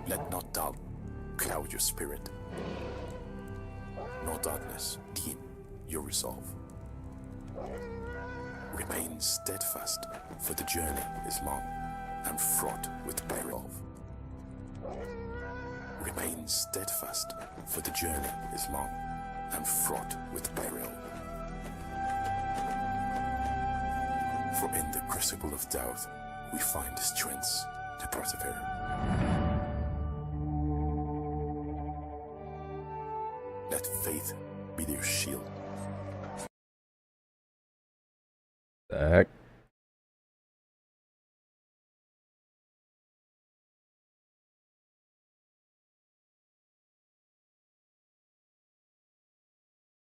Let not doubt cloud your spirit, nor darkness dim your resolve. Remain steadfast, for the journey is long and fraught with peril. Remain steadfast, for the journey is long and fraught with peril. For in the crucible of doubt, we find the strength to persevere. Let faith be their shield. The heck?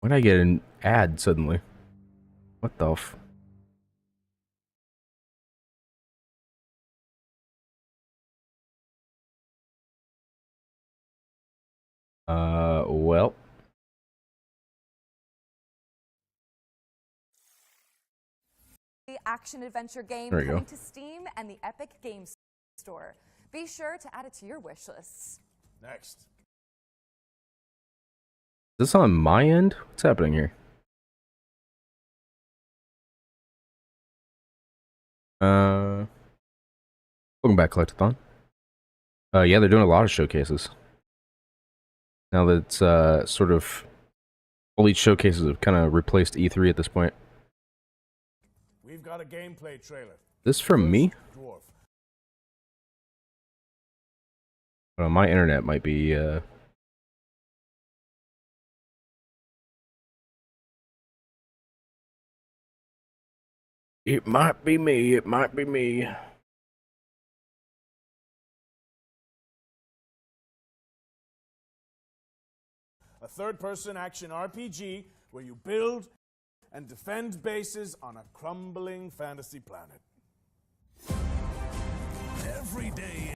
Why'd I get an ad suddenly? What the f? Well. The action-adventure game There you coming go. to Steam and the Epic Games Store. Be sure to add it to your wish lists. Next. Is this on my end? What's happening here? Welcome back, Collectathon. Yeah, they're doing a lot of showcases. Now that it's sort of all these showcases have kind of replaced E3 at this point. We've got a gameplay trailer. This from me? Dwarf. Well, my internet might be It might be me, it might be me. A third-person action RPG where you build and defend bases on a crumbling fantasy planet. Every day.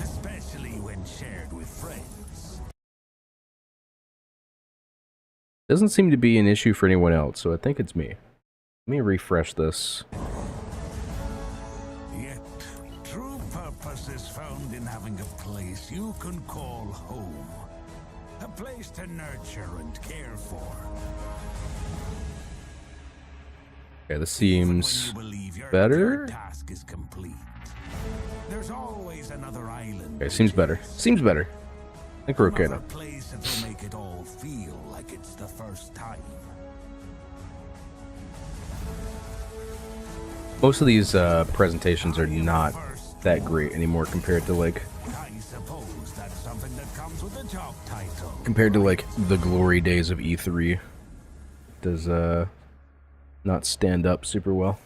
Especially when shared with friends. Doesn't seem to be an issue for anyone else, so I think it's me. Let me refresh this. Yet, true purpose is found in having a place you can call home. A place to nurture and care for. Okay, this seems Even when you believe your better. task is complete, there's always another island. Okay, seems better. Seems better. I think we're okay now. Another place that'll make it all feel like it's the first time. Most of these presentations are not that great anymore compared to like I suppose that's something that comes with the job title. compared to like the glory days of E3. Does not stand up super well.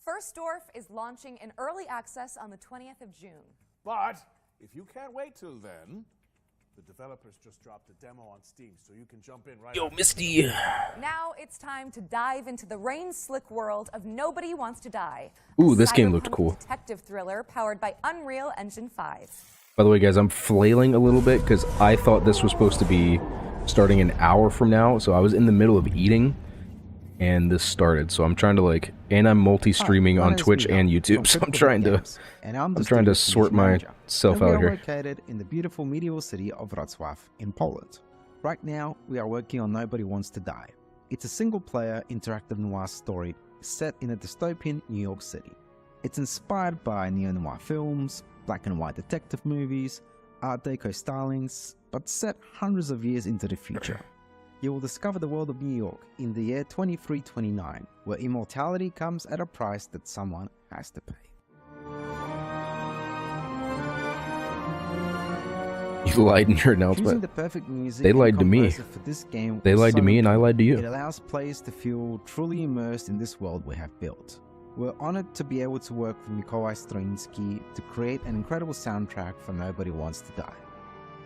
First Dwarf is launching in early access on the 20th of June. But if you can't wait till then, the developers just dropped a demo on Steam, so you can jump in right Yo, after. Misty. Now it's time to dive into the rain-slick world of Nobody Wants to Die. Ooh, a this game looked cyberpunk cool. detective thriller powered by Unreal Engine 5. By the way, guys, I'm flailing a little bit because I thought this was supposed to be starting an hour from now, so I was in the middle of eating, and this started. So I'm trying to like, and I'm multi-streaming on Twitch and YouTube, so I'm trying to sort myself out here. We are located in the beautiful medieval city of Wrocław in Poland. Right now, we are working on Nobody Wants to Die. It's a single-player interactive noir story set in a dystopian New York City. It's inspired by neo-noir films, black and white detective movies, Art Deco stylings, but set hundreds of years into the future. You will discover the world of New York in the year 2329, where immortality comes at a price that someone has to pay. You lied in your Choosing announcement. the perfect music They lied to me. composer for this game They was lied to so me and I lied to It you. allows players to feel truly immersed in this world we have built. We're honored to be able to work with Mikołaj Stroiński to create an incredible soundtrack for Nobody Wants to Die.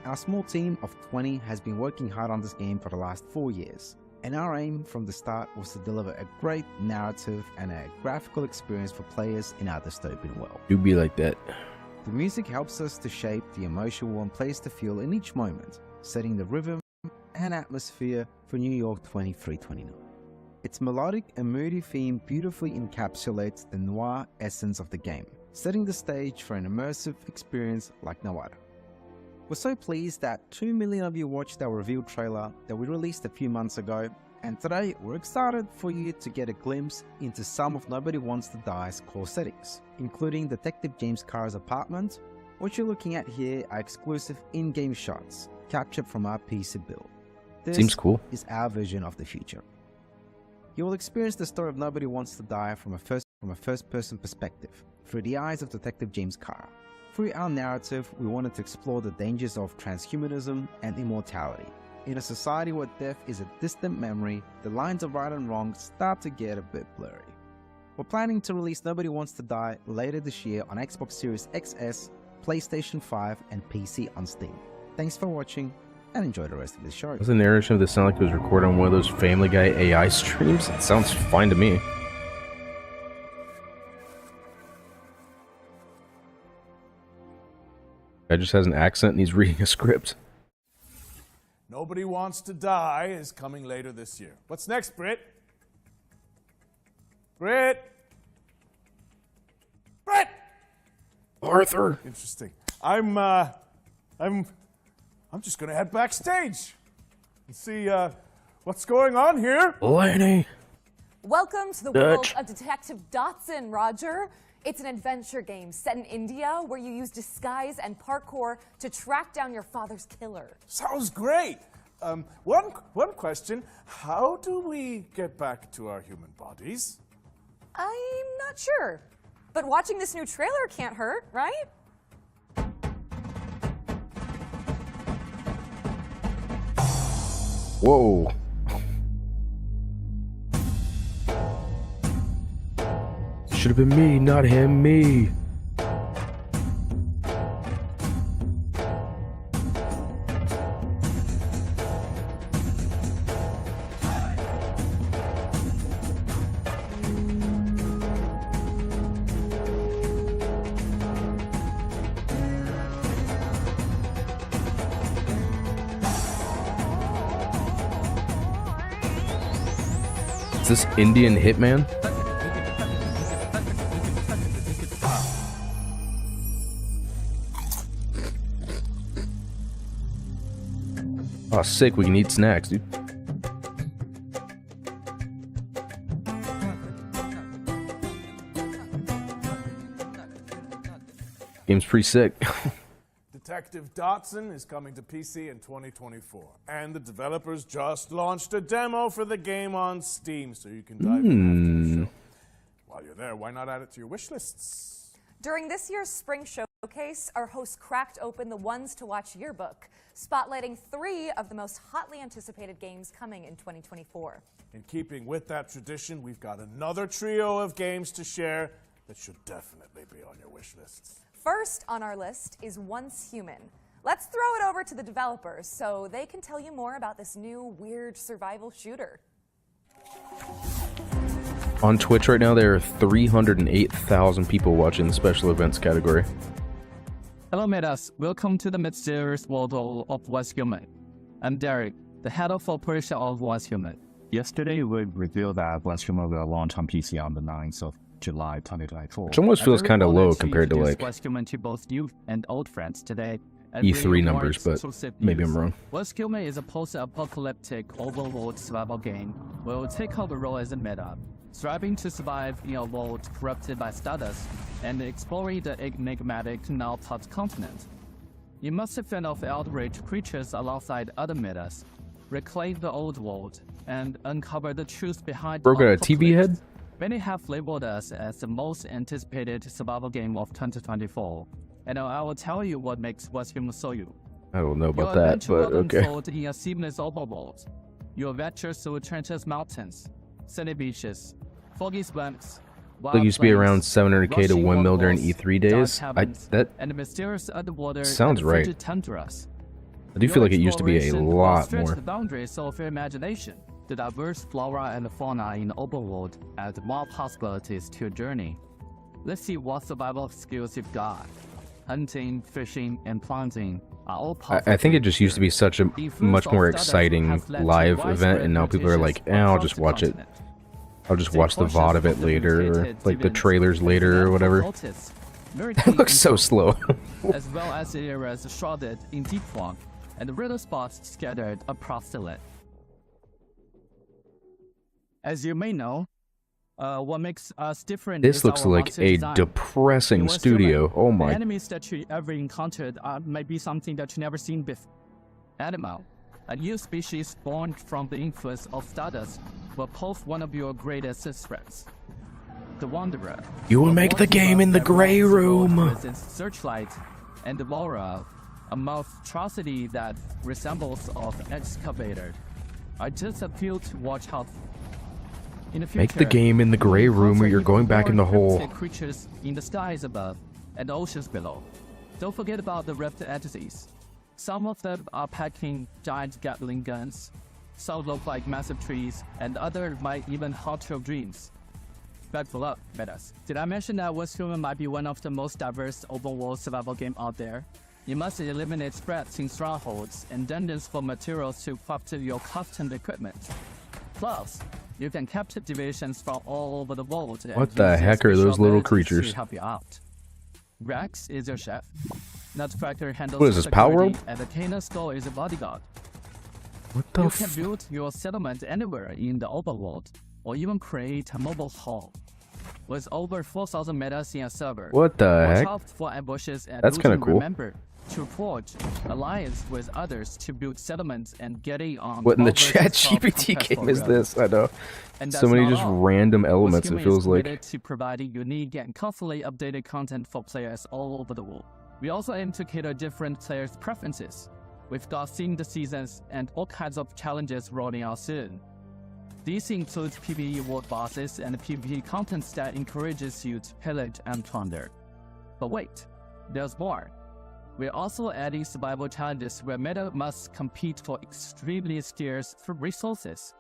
Our small team of 20 has been working hard on this game for the last 4 years, and our aim from the start was to deliver a great narrative and a graphical experience for players in our dystopian world. Do be like that. The music helps us to shape the emotion we want players to feel in each moment, setting the rhythm and atmosphere for New York 2329. Its melodic and moody theme beautifully encapsulates the noir essence of the game, setting the stage for an immersive experience like no other. We're so pleased that 2 million of you watched our reveal trailer that we released a few months ago, and today we're excited for you to get a glimpse into some of Nobody Wants to Die's core settings, including Detective James Carr's apartment. What you're looking at here are exclusive in-game shots captured from our PC build. This Seems cool. is our vision of the future. You will experience the story of Nobody Wants to Die from a first-person perspective, through the eyes of Detective James Carr. Through our narrative, we wanted to explore the dangers of transhumanism and immortality. In a society where death is a distant memory, the lines of right and wrong start to get a bit blurry. We're planning to release Nobody Wants to Die later this year on Xbox Series XS, PlayStation 5, and PC on Steam. Thanks for watching, and enjoy the rest of the show. Does the narration of this sound like it was recorded on one of those Family Guy AI streams? It sounds fine to me. Guy just has an accent and he's reading a script. Nobody Wants to Die is coming later this year. What's next, Britt? Britt! Arthur! Interesting. I'm just gonna head backstage and see what's going on here. Laney! Welcome to the world of Detective Dotson, Roger. It's an adventure game set in India where you use disguise and parkour to track down your father's killer. Sounds great. One question: how do we get back to our human bodies? I'm not sure, but watching this new trailer can't hurt, right? Whoa. Should have been me, not him, me. Is this Indian Hitman? Oh, sick. We can eat snacks, dude. Game's pretty sick. Detective Dotson is coming to PC in 2024, and the developers just launched a demo for the game on Steam, so you can dive in after the show. While you're there, why not add it to your wish lists? During this year's Spring Showcase, our host cracked open the Ones to Watch yearbook, spotlighting 3 of the most hotly anticipated games coming in 2024. In keeping with that tradition, we've got another trio of games to share that should definitely be on your wish lists. First on our list is Once Human. Let's throw it over to the developers so they can tell you more about this new weird survival shooter. On Twitch right now, there are 308,000 people watching the special events category. Hello, Metas. Welcome to the mysterious world of Once Human. I'm Derek, the head of operation of Once Human. Yesterday, we revealed that Once Human will launch on PC on the 9th of July 2024. Which almost feels kind of low compared to like Once Human to both new and old friends today. E3 numbers, but maybe I'm wrong. Once Human is a post-apocalyptic overworld survival game where we'll take on the role as a meta, striving to survive in a world corrupted by stardust and exploring the enigmatic now-pop continent. You must fend off outraged creatures alongside other metas, reclaim the old world, and uncover the truth behind Bro got a TV head? Many have labeled us as the most anticipated survival game of 2024, and I will tell you what makes Once Human so you. I don't know about Your that, adventure but will okay. unfold in a seamless overworld. Your adventures through treacherous mountains, sandy beaches, foggy swamps, Like used to be around 700k to 1 mil during E3 days. That and mysterious underwater sounds and right. frigid tundras. I do feel like it used to be a Your exploration will lot stretch more. the boundaries of your imagination. The diverse flora and fauna in the overworld add more possibilities to your journey. Let's see what survival skills you've got. Hunting, fishing, and planting are all I powerful. think it just used to be such a The influence much of more Stardust exciting has led to live event, widespread and now people are like, mutations I'll across just the watch it. continent. I'll just Stay watch the cautious VOD of it the later, or mutated like the deviants trailers and later, or therefore whatever. notice very It key looks so info, slow. as well as the areas shrouded in deep fog and the riddle spots scattered across the land. As you may know, what makes us different This is looks our like monster a design. depressing You are studio. human. Oh The my. enemies that you ever encountered might be something that you never seen before. Animal, a new species born from the influence of Stardust, will pose one of your greatest threats. The Wanderer. You will make the game in the Grey Room. With its searchlight and the Laura, a monstrosity that resembles an excavator. I just appeal to watch out. In the future, Make the game in the Grey Room, or you're going back in the hole. Creatures in the skies above and the oceans below. Don't forget about the rift entities. Some of them are packing giant Gatling guns. Some look like massive trees, and others might even haunt your dreams. Buckle up, Metas. Did I mention that Westhuman might be one of the most diverse open-world survival game out there? You must eliminate threats in strongholds and dungeons for materials to craft your custom equipment. Plus, you can capture deviations from all over the world. And What the use their heck are those special little abilities creatures? To help you out. Rex is your chef. Nutcracker handles What is this, Power security, Rope? and the Kana Skull is a bodyguard. What the You can build your settlement anywhere in the overworld, or even create a mobile hall. With over 4,000 metas in a server, What the watch heck? out for ambushes and That's kinda looting. cool. Remember to forge alliance with others to build settlements and get in on What in the Clover's chat top GPT contest game for is real. this? I know. And So that's many not just all. random elements, it Westhuman feels is like. committed to providing unique and constantly updated content for players all over the world. We also aim to cater different players' preferences. We've got themed seasons and all kinds of challenges rolling out soon. These include PvE world bosses and PvP content that encourages you to pillage and plunder. But wait, there's more. We're also adding survival challenges where meta must compete for extremely scarce resources.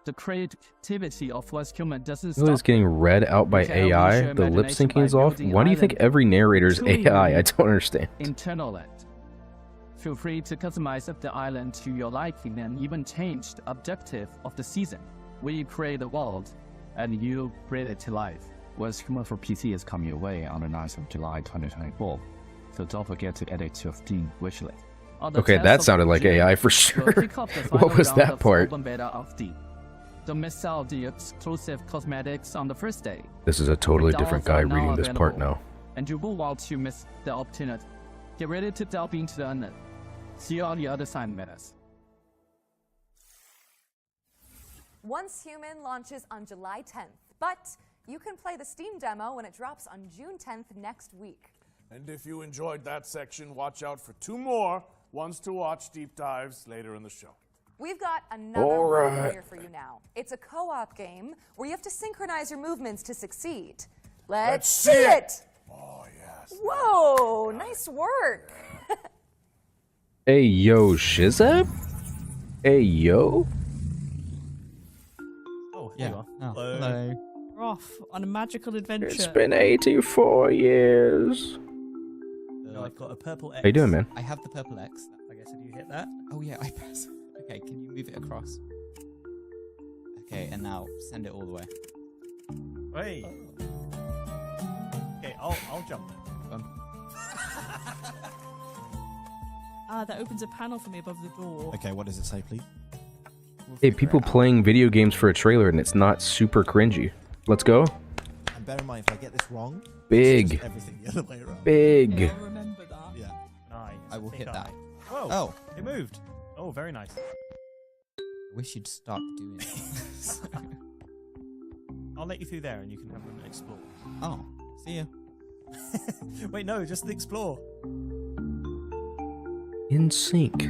The creativity of Westhuman doesn't It stop. is getting read out by You can unleash AI. your The lip imagination syncing is by off. building Why do you think islands every narrator's truly AI? I unique. don't understand. Internal land. Feel free to customize the island to your liking and even change the objective of the season. We create the world, and you bring it to life. Westhuman for PC is coming your way on the 9th of July 2024, so don't forget to add it to your Steam wishlist. On the Okay, 10th that of sounded like June, AI for we'll sure. kick off the What final was round that of part? Open beta of D. Don't miss out the exclusive cosmetics on the first day. This is a totally Dolls different are guy now reading this part available, now. and you won't want to miss the opportunity. Get ready to delve into the unknown. See you on the other side, Metas. Once Human launches on July 10th, but you can play the Steam demo when it drops on June 10th next week. And if you enjoyed that section, watch out for 2 more ones to watch deep dives later in the show. We've got another player for you now. It's a co-op game where you have to synchronize your movements to succeed. Let's see it! Oh, yes. Whoa, nice work. Hey yo, Shizab? Hey yo? Oh, here you are. Oh, Hello. We're off on a magical adventure. It's been 84 years. So I've got a purple X. How you doing, man? I have the purple X. I guess if you hit that. Oh yeah, I press. Okay, can you move it across? Okay, and now send it all the way. Hey. Okay, I'll jump. That opens a panel for me above the door. Okay, what does it say, please? Hey, people playing video games for a trailer and it's not super cringy. Let's go. And bear in mind, if I get this wrong, Big. it's everything the other way around. Big. I'll remember that. Yeah. Nice. I will hit that. Whoa. Oh. It moved. Oh, very nice. I wish you'd stop doing it. I'll let you through there and you can have an explore. Oh, see ya. Wait, no, just the explore. In sync.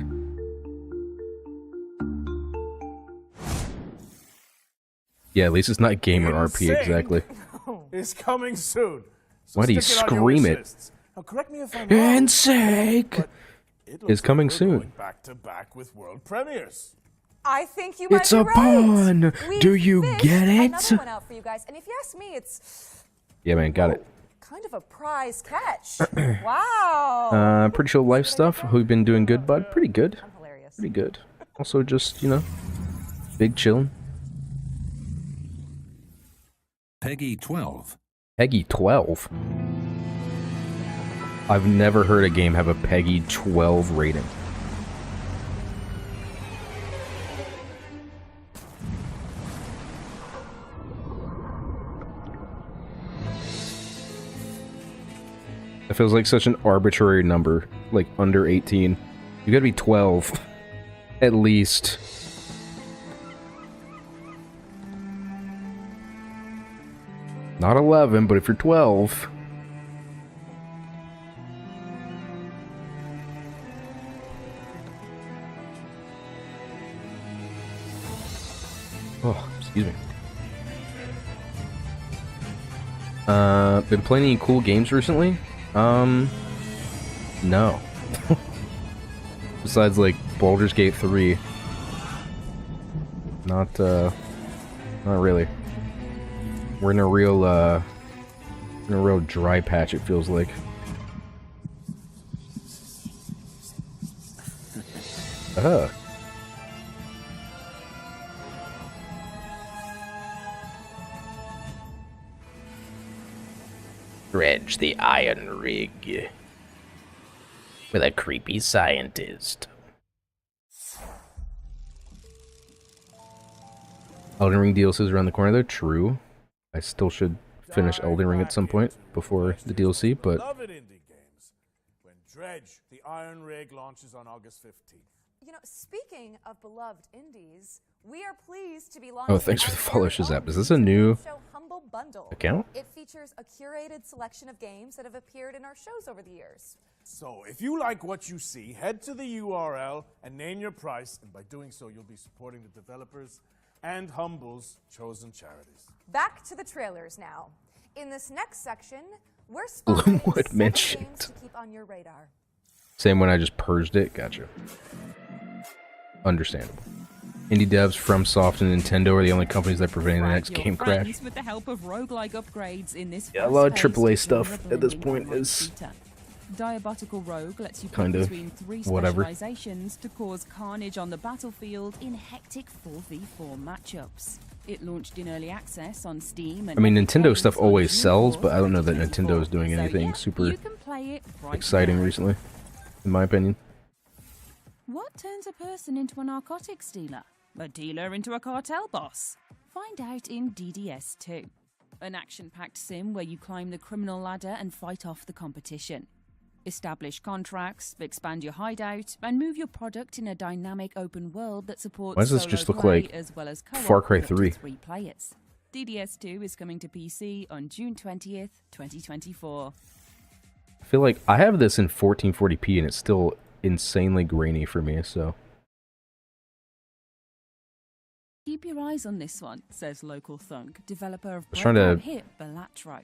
Yeah, at least it's not gamer RP, exactly. Is coming soon. So Why do you stick it on your scream wish it? lists. Now, correct me if I'm wrong, In sync! but it looks Is coming like we're soon. going back to back with world premieres. I think you might It's be a right. pun. We've Do you fished get it? Another one out for you guys, and if you ask me, it's Yeah, man, got it. kind of a prize catch. Wow. Pretty chill life stuff. Who been doing good, bud? Pretty good. I'm hilarious. Pretty good. Also just, you know, big chillin'. Peggy 12. Peggy 12? I've never heard a game have a Peggy 12 rating. It feels like such an arbitrary number, like under 18. You gotta be 12, at least. Not 11, but if you're 12... Oh, excuse me. Been playing any cool games recently? No. Besides, like, Baldur's Gate 3. Not really. We're in a real dry patch, it feels like. Dredge the Iron Rig with a creepy scientist. Elden Ring DLC is around the corner though, true. I still should finish Elden Ring at some point before the DLC, but... Beloved indie games. When Dredge the Iron Rig launches on August 15th. You know, speaking of beloved indies, we are pleased to be launching. Oh, thanks for the follow, Shazap. Is this a new Humble Bundle account? It features a curated selection of games that have appeared in our shows over the years. So, if you like what you see, head to the URL and name your price, and by doing so, you'll be supporting the developers and Humble's chosen charities. Back to the trailers now. In this next section, we're spotting Bloomwood 7 mentioned. games to keep on your radar. Same when I just purged it. Gotcha. Understandable. Indie devs, FromSoft, and Nintendo are the only companies that prevent the next game crash. With the help of roguelike upgrades in this Yeah, a lot of AAA stuff at this point is Diabotical Rogue lets you kind pick of between 3 whatever. specializations to cause carnage on the battlefield in hectic 4v4 matchups. It launched in early access on Steam. And I mean, Nintendo Games stuff on always June sells, 4th, but I don't know that Nintendo is 2024. doing So anything yeah, super you can play it right exciting now. recently, in my opinion. What turns a person into a narcotics dealer? A dealer into a cartel boss? Find out in DDS 2, an action-packed sim where you climb the criminal ladder and fight off the competition. Establish contracts, expand your hideout, and move your product in a dynamic open world that supports Why does this solo just look play like as well as co-op Far Cry with up to 3? 3 players. DDS 2 is coming to PC on June 20th, 2024. I feel like I have this in 1440p and it's still insanely grainy for me, so... Keep your eyes on this one, says local thunk, developer of was trying to breakout hit Balatro.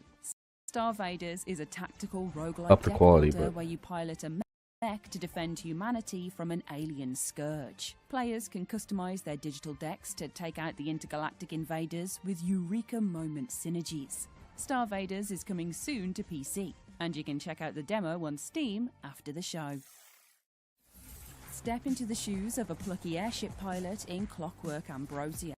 Star Vaders is a tactical roguelike up the deck quality, builder but- where you pilot a mech to defend humanity from an alien scourge. Players can customize their digital decks to take out the intergalactic invaders with Eureka Moment synergies. Star Vaders is coming soon to PC, and you can check out the demo on Steam after the show. Step into the shoes of a plucky airship pilot in Clockwork Ambrosia.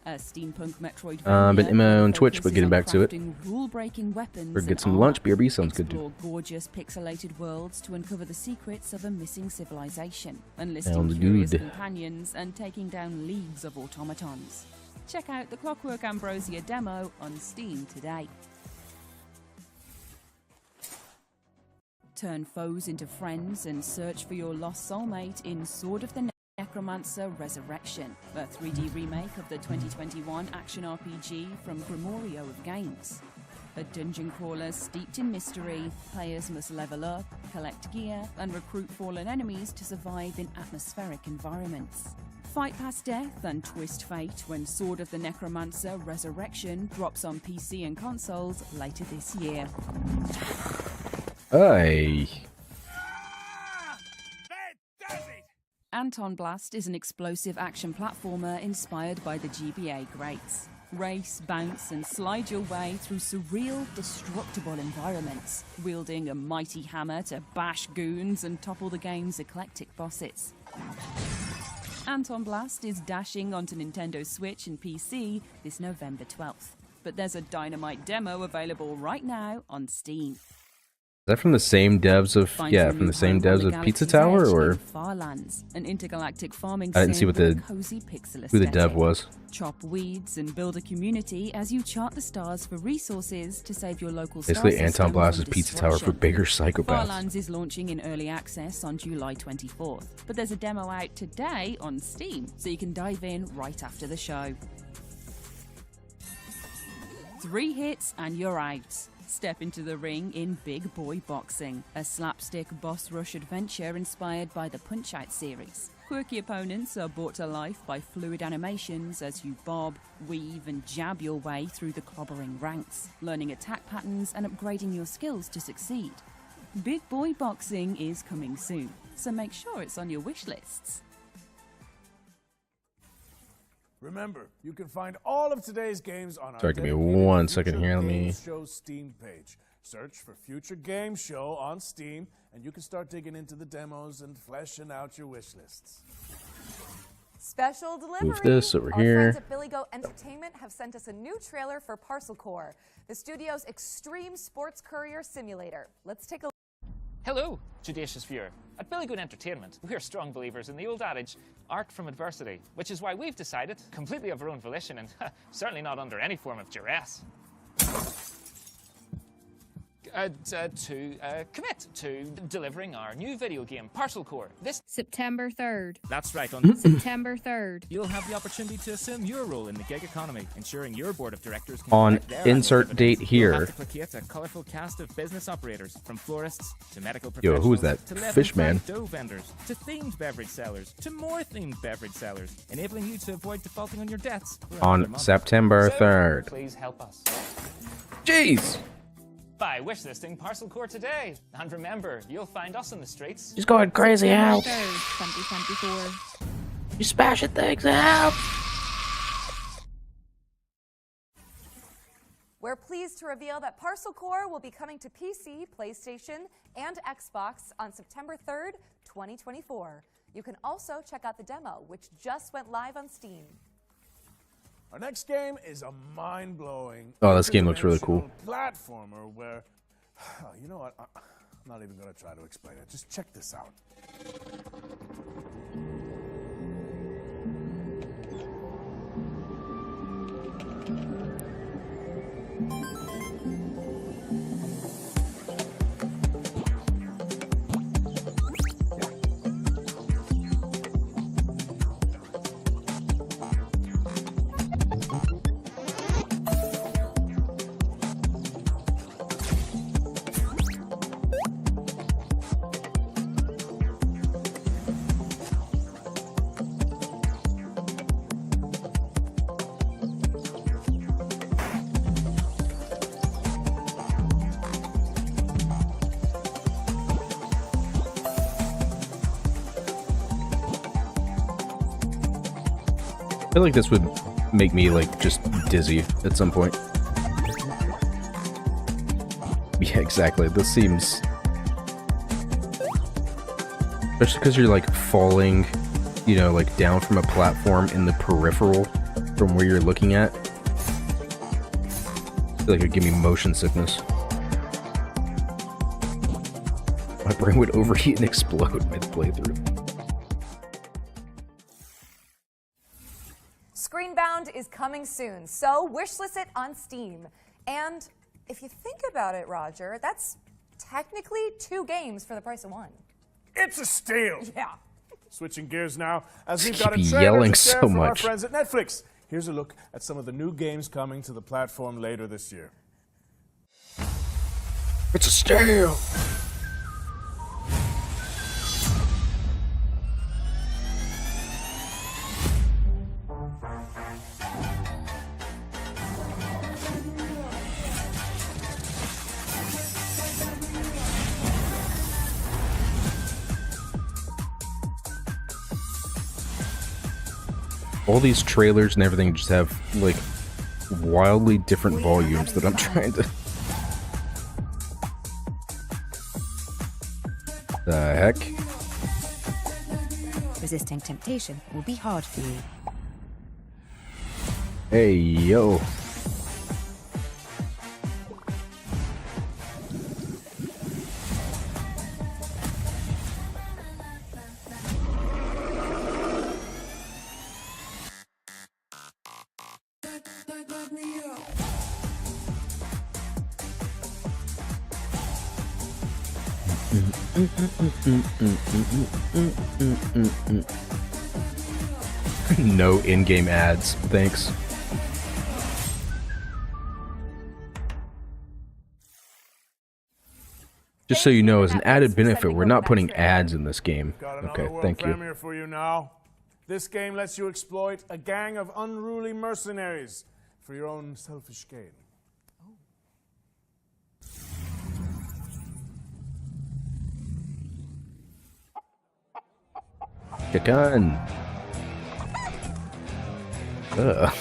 A steampunk Metroidvania. been MMO on Twitch, but focuses getting on back to it. crafting rule-breaking weapons Or get and some armor. lunch. BRB sounds good too. Explore gorgeous pixelated worlds to uncover the secrets of a missing civilization, enlisting Sounds curious good. companions and taking down leagues of automatons. Check out the Clockwork Ambrosia demo on Steam today. Turn foes into friends and search for your lost soulmate in Sword of the Necromancer Resurrection, a 3D remake of the 2021 action RPG from Grimorio of Games. A dungeon crawler steeped in mystery, players must level up, collect gear, and recruit fallen enemies to survive in atmospheric environments. Fight past death and twist fate when Sword of the Necromancer Resurrection drops on PC and consoles later this year. Hey. Anton Blast is an explosive action platformer inspired by the GBA greats. Race, bounce, and slide your way through surreal, destructible environments, wielding a mighty hammer to bash goons and topple the game's eclectic bosses. Anton Blast is dashing onto Nintendo Switch and PC this November 12th. But there's a dynamite demo available right now on Steam. Is that from the same devs of from the same devs of Pizza Tower, or Farlands, an intergalactic farming I didn't see what the cozy pixel who the dev was. Chop weeds and build a community as you chart the stars for resources to save your local star Basically, Anton system Blast from is Pizza Tower for destruction. bigger psychopaths. Farlands is launching in early access on July 24th, but there's a demo out today on Steam, so you can dive in right after the show. 3 hits and you're out. Step into the ring in Big Boy Boxing, a slapstick boss rush adventure inspired by the Punch-Out series. Quirky opponents are brought to life by fluid animations as you bob, weave and jab your way through the clobbering ranks, learning attack patterns and upgrading your skills to succeed. Big Boy Boxing is coming soon, so make sure it's on your wish lists. Remember, you can find all of today's games on our Sorry, give me dedicated 1 second Future here. Let me. Games Show Steam page. Search for Future Game Show on Steam, and you can start digging into the demos and fleshing out your wish lists. Special delivery. Move this over Our here. friends at Billy Goat Entertainment have sent us a new trailer for Parcel Core, the studio's extreme sports courier simulator. Let's take a Hello, judacious viewer. At Billy Goat Entertainment, we're strong believers in the old adage, art from adversity, which is why we've decided, completely of our own volition and certainly not under any form of duress, to commit to delivering our new video game, Parcel Core. This September 3rd. That's right, on September 3rd. You'll have the opportunity to assume your role in the gig economy, ensuring your board of directors can On collect their insert annual date dividends. You'll here. have to placate a colourful cast of business operators, from florists to medical Yo, professionals who is that? to leaven Fish man. fried dough vendors to themed beverage sellers to more themed beverage sellers, enabling you to avoid defaulting on your debts for another On month. September So, 3rd. Please help us Jeez! by wishlisting Parcel Core today. And remember, you'll find us on the streets. She's going crazy out. 3rd, 2024. You smashing things out. We're pleased to reveal that Parcel Core will be coming to PC, PlayStation, and Xbox on September 3rd, 2024. You can also check out the demo, which just went live on Steam. Our next game is a mind-blowing Oh, this game looks really cool. platformer where, you know what, I'm not even going to try to explain it. Just check this out. I feel like this would make me like just dizzy at some point. Yeah, exactly. This seems, especially because you're like falling, you know, like down from a platform in the peripheral from where you're looking at. I feel like it would give me motion sickness. My brain would overheat and explode mid playthrough. Screenbound is coming soon, so wishlist it on Steam. And if you think about it, Roger, that's technically 2 games for the price of 1. It's a steal. Yeah. Switching gears now, as we've Keep got a trailer yelling to share so from our much. friends at Netflix. Here's a look at some of the new games coming to the platform later this year. It's a steal. All these trailers and everything just have like wildly different volumes that I'm trying to... The heck? Resisting temptation will be hard for you. Hey, yo. No in-game ads, thanks. Just so you know, as an added benefit, we're not putting ads in this game. Okay, thank you. Premiere for you now. This game lets you exploit a gang of unruly mercenaries for your own selfish gain. Chicken. Ugh.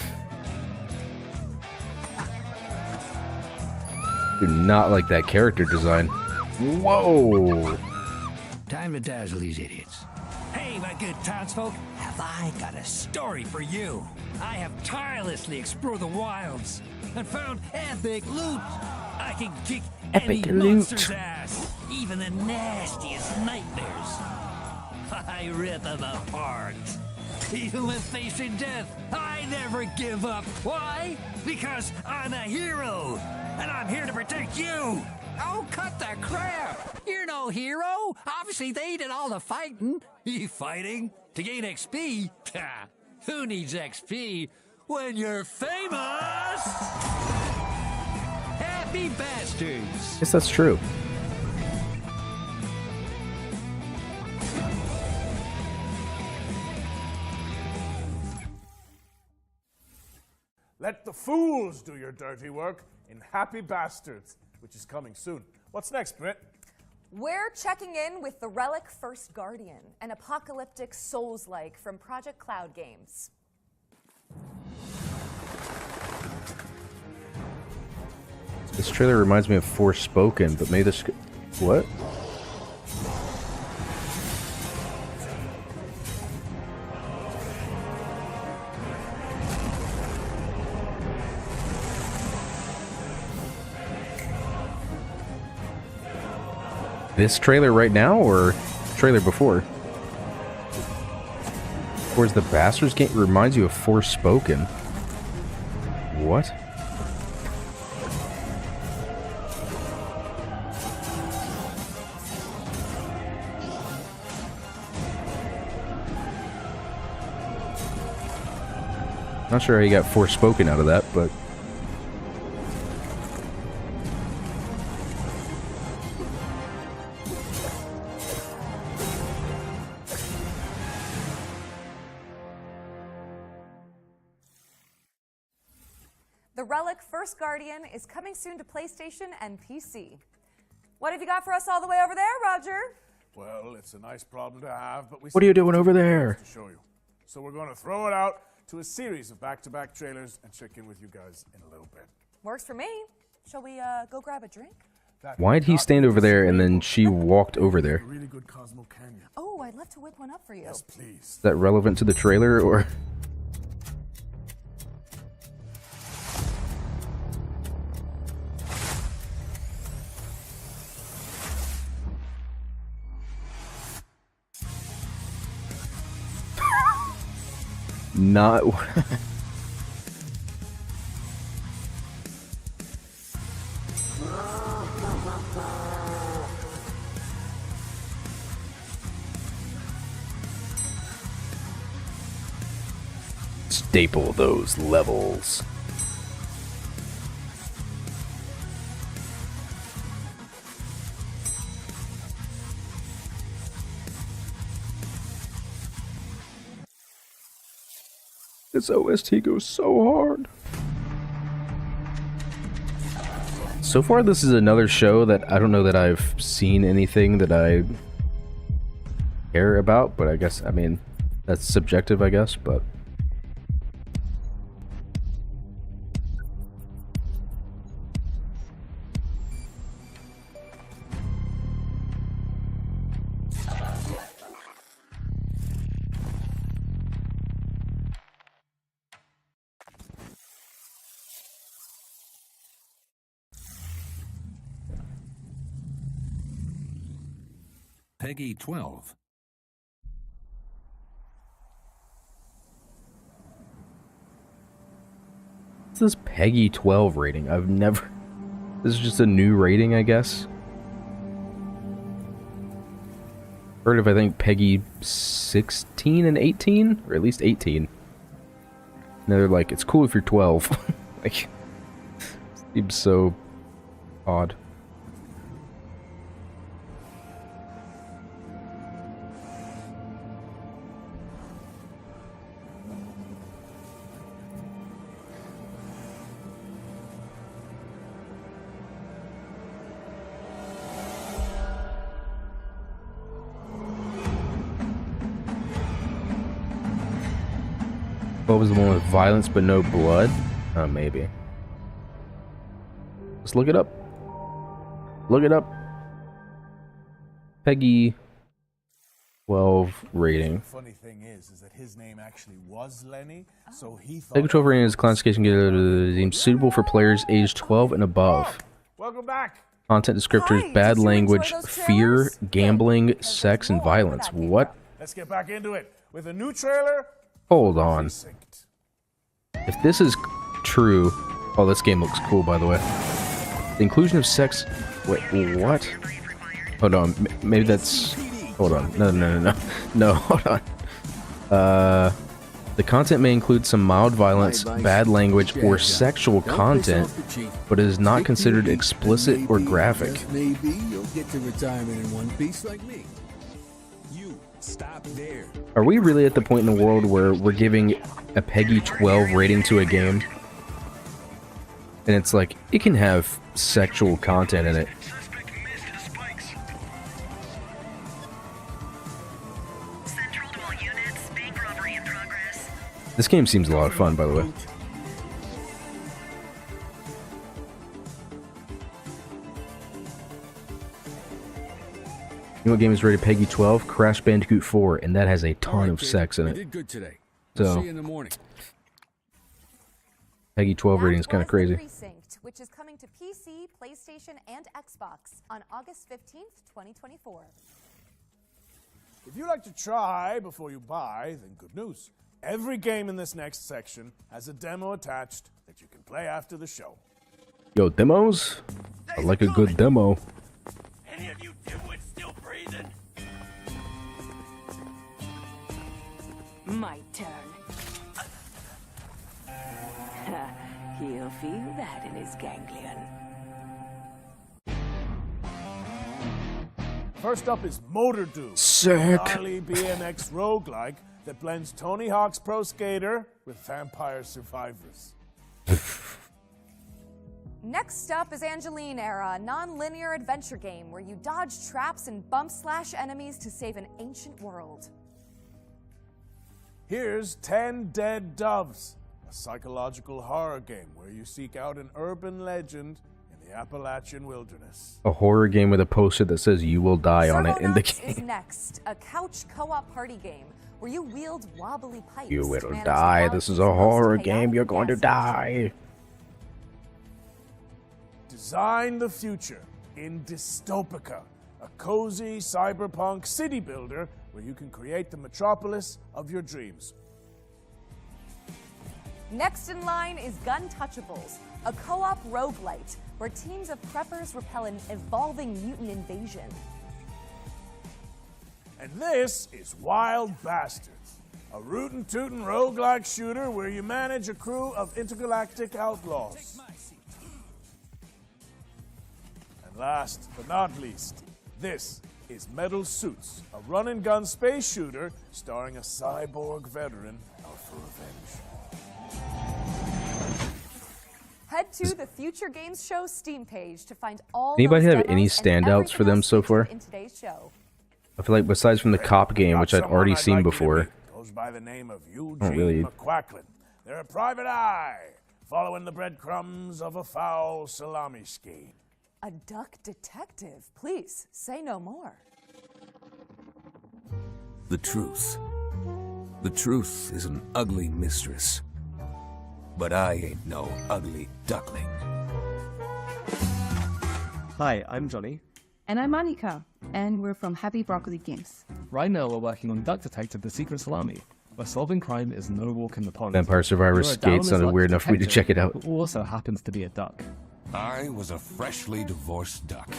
Do not like that character design. Whoa! Time to dazzle these idiots. Hey, my good townsfolk, have I got a story for you? I have tirelessly explored the wilds and found epic loot. I can kick any monster's ass, even the nastiest nightmares. I rip them apart. Even when facing death, I never give up. Why? Because I'm a hero, and I'm here to protect you. Oh, cut the crap! You're no hero. Obviously, they did all the fighting. You fighting to gain XP? Who needs XP when you're famous? Happy bastards! Yes, that's true. Let the fools do your dirty work in Happy Bastards, which is coming soon. What's next, Britt? We're checking in with the Relic First Guardian, an apocalyptic Souls-like from Project Cloud Games. This trailer reminds me of Forspoken, but maybe this... What? This trailer right now, or trailer before? Where's the Bastards game? Reminds you of Forspoken. What? Not sure how you got Forspoken out of that, but... The Relic First Guardian is coming soon to PlayStation and PC. What have you got for us all the way over there, Roger? Well, it's a nice problem to have, but we... What are you doing over there? ...to show you. So we're going to throw it out to a series of back-to-back trailers and check in with you guys in a little bit. Works for me. Shall we go grab a drink? Why'd he stand over there and then she walked over there? Really good Cosmo Canyon. Oh, I'd love to whip one up for you. Yes, please. Is that relevant to the trailer, or...? Not... Staple those levels. This OST goes so hard. So far, this is another show that I don't know that I've seen anything that I care about, but I guess, I mean, that's subjective, I guess, but... Peggy 12. What's this Peggy 12 rating? I've never... This is just a new rating, I guess. Heard of, I think, Peggy 16 and 18? Or at least 18. And they're like, it's cool if you're 12. Like, seems so odd. What was the one with violence but no blood? Maybe. Let's look it up. Look it up. Peggy 12 rating. Funny thing is that his name actually was Lenny, so he thought... Peggy 12 rating is classification deemed suitable for players aged 12 and above. Welcome back. Content descriptors: bad language, fear, gambling, sex, and violence. What? Let's get back into it with a new trailer. Hold on. If this is true... Oh, this game looks cool, by the way. The inclusion of sex... Wait, what? Hold on. Maybe that's... Hold on. No, hold on. The content may include some mild violence, bad language, or sexual content, but is not considered explicit or graphic. Maybe you'll get to retirement in one piece like me. You stop there. Are we really at the point in the world where we're giving a Peggy 12 rating to a game? And it's like, it can have sexual content in it. This game seems a lot of fun, by the way. You know what game is rated Peggy 12? Crash Bandicoot 4, and that has a ton of sex in it. Did good today. So, See you in the morning. Peggy 12 rating is kind of crazy. Precinct, which is coming to PC, PlayStation, and Xbox on August 15th, 2024. If you like to try before you buy, then good news. Every game in this next section has a demo attached that you can play after the show. Yo, demos? I like a good demo. Any of you dimwits still breathing? My turn. He'll feel that in his ganglion. First up is Motor Doom. Sick. Gnarly BMX roguelike that blends Tony Hawk's Pro Skater with Vampire Survivors. Next up is Angeline Era, a non-linear adventure game where you dodge traps and bump slash enemies to save an ancient world. Here's 10 Dead Doves, a psychological horror game where you seek out an urban legend in the Appalachian wilderness. A horror game with a poster that says "You will die" on it in the Servonauts is game. next, a couch co-op party game where you wield wobbly pipes. You to will manage die. the This is a galaxy's most horror chaotic game. You're going to gas die. Design the future in Dystopica, a cozy cyberpunk city builder where you can create the metropolis of your dreams. Next in line is Gun Touchables, a co-op roguelite where teams of preppers repel an evolving mutant invasion. And this is Wild Bastards, a rootin' tootin' roguelike shooter where you manage a crew of intergalactic outlaws. And last but not least, this is Metal Suits, a run-and-gun space shooter starring a cyborg veteran out for revenge. Head to the Future Games Show Steam page to find all Anybody those have any demos and standouts for everything them else so far? featured in today's show. I feel like besides from the cop game, which I'd already seen before. Goes by the name of Oh, Eugene really? McQuacklin. They're a private eye, following the breadcrumbs of a foul salami scheme. A duck detective. Please, say no more. The truth. The truth is an ugly mistress. But I ain't no ugly duckling. Hi, I'm Johnny. And I'm Annika, and we're from Happy Broccoli Games. Right now, we're working on Duck Detective: The Secret Salami, where solving crime is no walk in the pond. Vampire Survivor You're a Skate sounded downless weird enough for me to detective check it out. Who also happens to be a duck. I was a freshly divorced duck.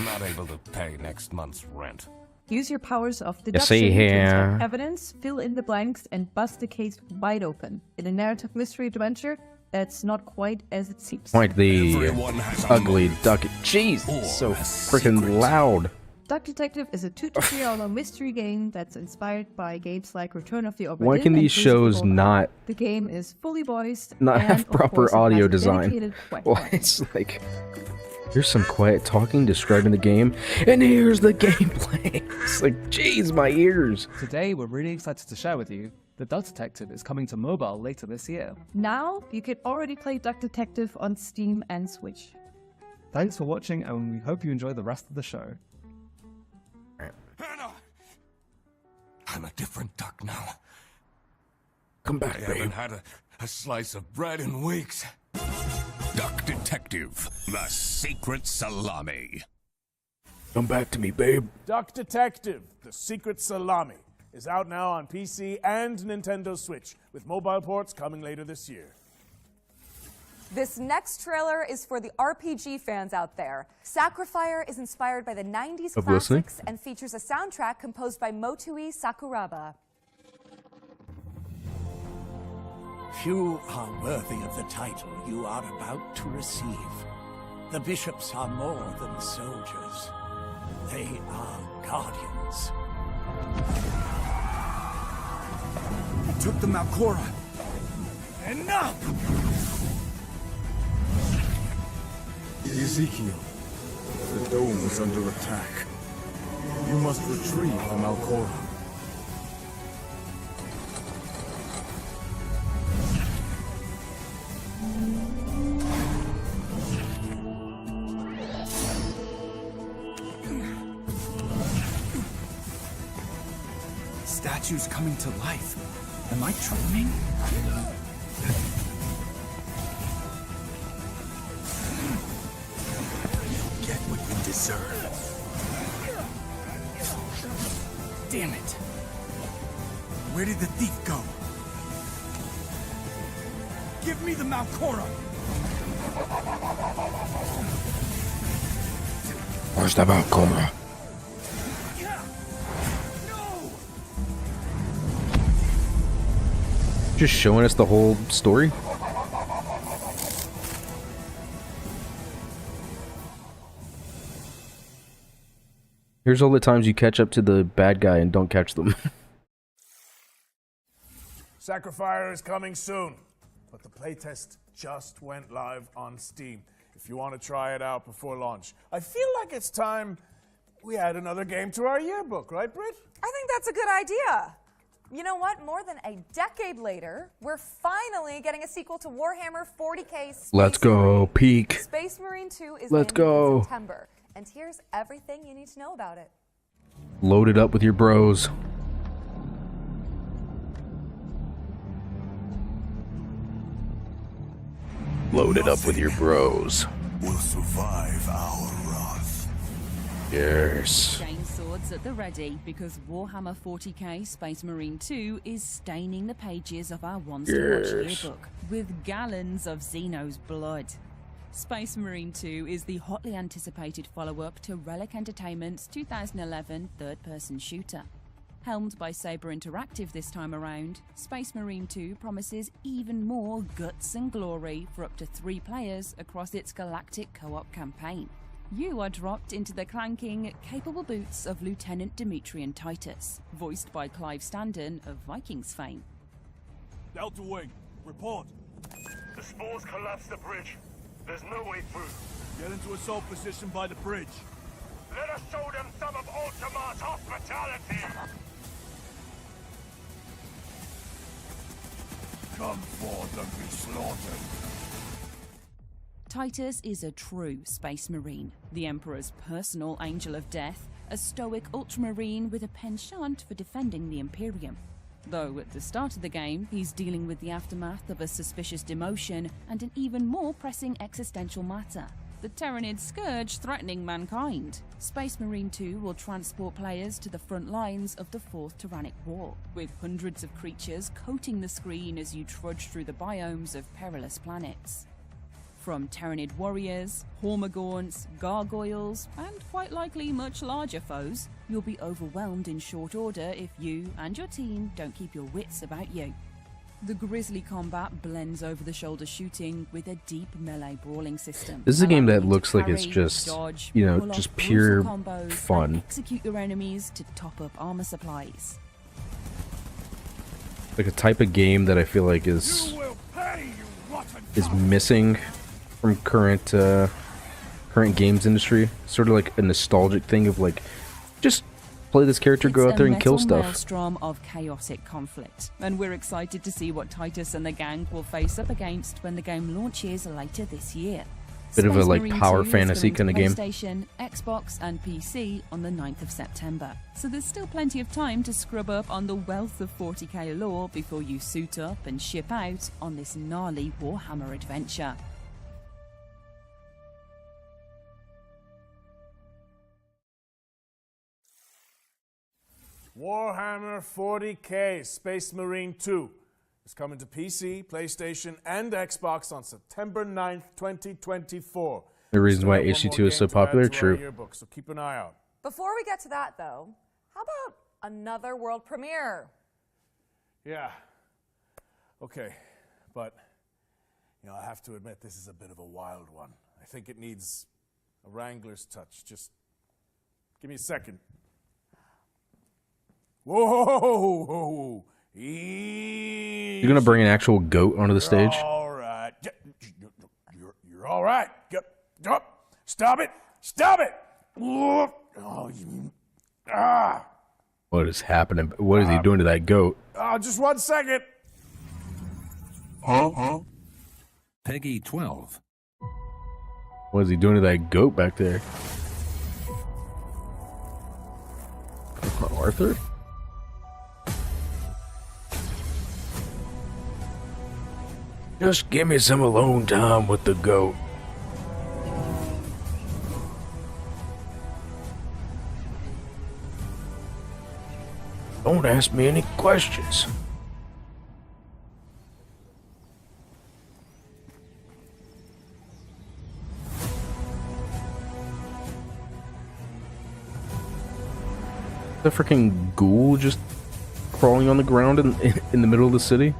Not able to pay next month's rent. Use your powers of You deduction see to here. detect evidence, fill in the blanks, and bust the case wide open in a narrative mystery adventure that's not quite as it seems. Quite the Everyone has a ugly motive. duck. Jeez, Or so a freaking secret. loud. Duck Detective is a 2 to 3 hour mystery game that's inspired by games like Return of the Obra Why Dinn can and these Prison shows Evolved. not The game is fully voiced not and have of proper course, it has audio a design? dedicated quest Well, button. it's like here's some quiet talking describing the game, and here's the gameplay. It's like, jeez, my ears. Today, we're really excited to share with you that Duck Detective is coming to mobile later this year. Now you can already play Duck Detective on Steam and Switch. Thanks for watching, and we hope you enjoy the rest of the show. I'm a different duck now. Come back, I babe. haven't had a slice of bread in weeks. Duck Detective: The Secret Salami. Come back to me, babe. Duck Detective: The Secret Salami is out now on PC and Nintendo Switch, with mobile ports coming later this year. This next trailer is for the RPG fans out there. Sacrifier is inspired by the 90s Of listening. classics and features a soundtrack composed by Motui Sakuraba. Few are worthy of the title you are about to receive. The bishops are more than soldiers. They are guardians. I took the Malcora. Enough! Ezekiel, the dome is under attack. You must retrieve the Malcora. Statues coming to life. Am I dreaming? Get what you deserve. Damn it. Where did the thief go? Give me the Malcora. Where's the Malcora? Just showing us the whole story. Here's all the times you catch up to the bad guy and don't catch them. Sacrifier is coming soon, but the playtest just went live on Steam. If you want to try it out before launch, I feel like it's time we add another game to our yearbook, right, Britt? I think that's a good idea. You know what? More than a decade later, we're finally getting a sequel to Warhammer 40k Space Let's go, Marine. peak. Space Marine 2 is Let's landing go. in September, and here's everything you need to know about it. Load it up with your bros. Load it up with your bros. Will survive our wrath. Yes. Chain swords at the ready, because Warhammer 40k Space Marine 2 is staining the pages of our Once to Watch Yes. yearbook with gallons of Xeno's blood. Space Marine 2 is the hotly anticipated follow-up to Relic Entertainment's 2011 third-person shooter. Helmed by Saber Interactive this time around, Space Marine 2 promises even more guts and glory for up to 3 players across its galactic co-op campaign. You are dropped into the clanking, capable boots of Lieutenant Demetrian Titus, voiced by Clive Standen of Vikings fame. Delta Wing, report. The spores collapsed the bridge. There's no way through. Get into assault position by the bridge. Let us show them some of Ultima's hospitality! Come forth and be slaughtered. Titus is a true Space Marine, the Emperor's personal angel of death, a stoic ultramarine with a penchant for defending the Imperium. Though at the start of the game, he's dealing with the aftermath of a suspicious demotion and an even more pressing existential matter: the Tyranid scourge threatening mankind. Space Marine 2 will transport players to the front lines of the Fourth Tyrannic War, with hundreds of creatures coating the screen as you trudge through the biomes of perilous planets. From Tyranid warriors, Hormagaunts, gargoyles, and quite likely much larger foes, you'll be overwhelmed in short order if you and your team don't keep your wits about you. The grisly combat blends over-the-shoulder shooting with a deep melee brawling system. This is a game allowing that you looks to like it's parry, just, dodge, you know, pull off just brutal pure combos, fun. and execute your enemies to top up armor supplies. Like a type of game that I feel like is missing from current games industry. Sort of like a nostalgic thing of like, just play this character, go out there and kill It's a metal stuff. maelstrom of chaotic conflict, and we're excited to see what Titus and the gang will face up against when the game launches later this year. Bit of a Space like Marine power 2 is fantasy coming kind of to game. PlayStation, Xbox, and PC on the 9th of September. So there's still plenty of time to scrub up on the wealth of 40k lore before you suit up and ship out on this gnarly Warhammer adventure. Warhammer 40k Space Marine 2 is coming to PC, PlayStation, and Xbox on September 9th, 2024. The reason Still why have one HC2 more is so game to add popular, to our true. yearbook, so keep an eye out. Before we get to that, though, how about another world premiere? Yeah. Okay. But, you know, I have to admit this is a bit of a wild one. I think it needs a Wrangler's touch. Just give me a second. Whoa! You're gonna bring an actual goat onto the stage? All right. You're all right. Stop it! Stop it! Oh, What is happening? What is he doing to that goat? just 1 second. Peggy 12. What is he doing to that goat back there? Arthur? Just give me some alone time with the goat. Don't ask me any questions. The freaking ghoul just crawling on the ground in the middle of the city.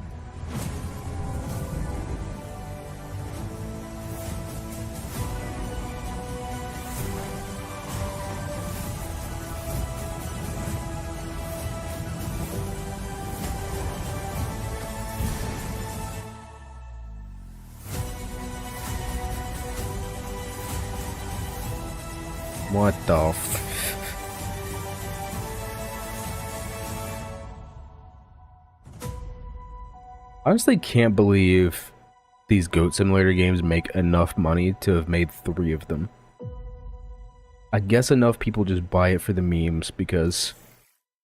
What the I honestly can't believe these Goat Simulator games make enough money to have made 3 of them. I guess enough people just buy it for the memes because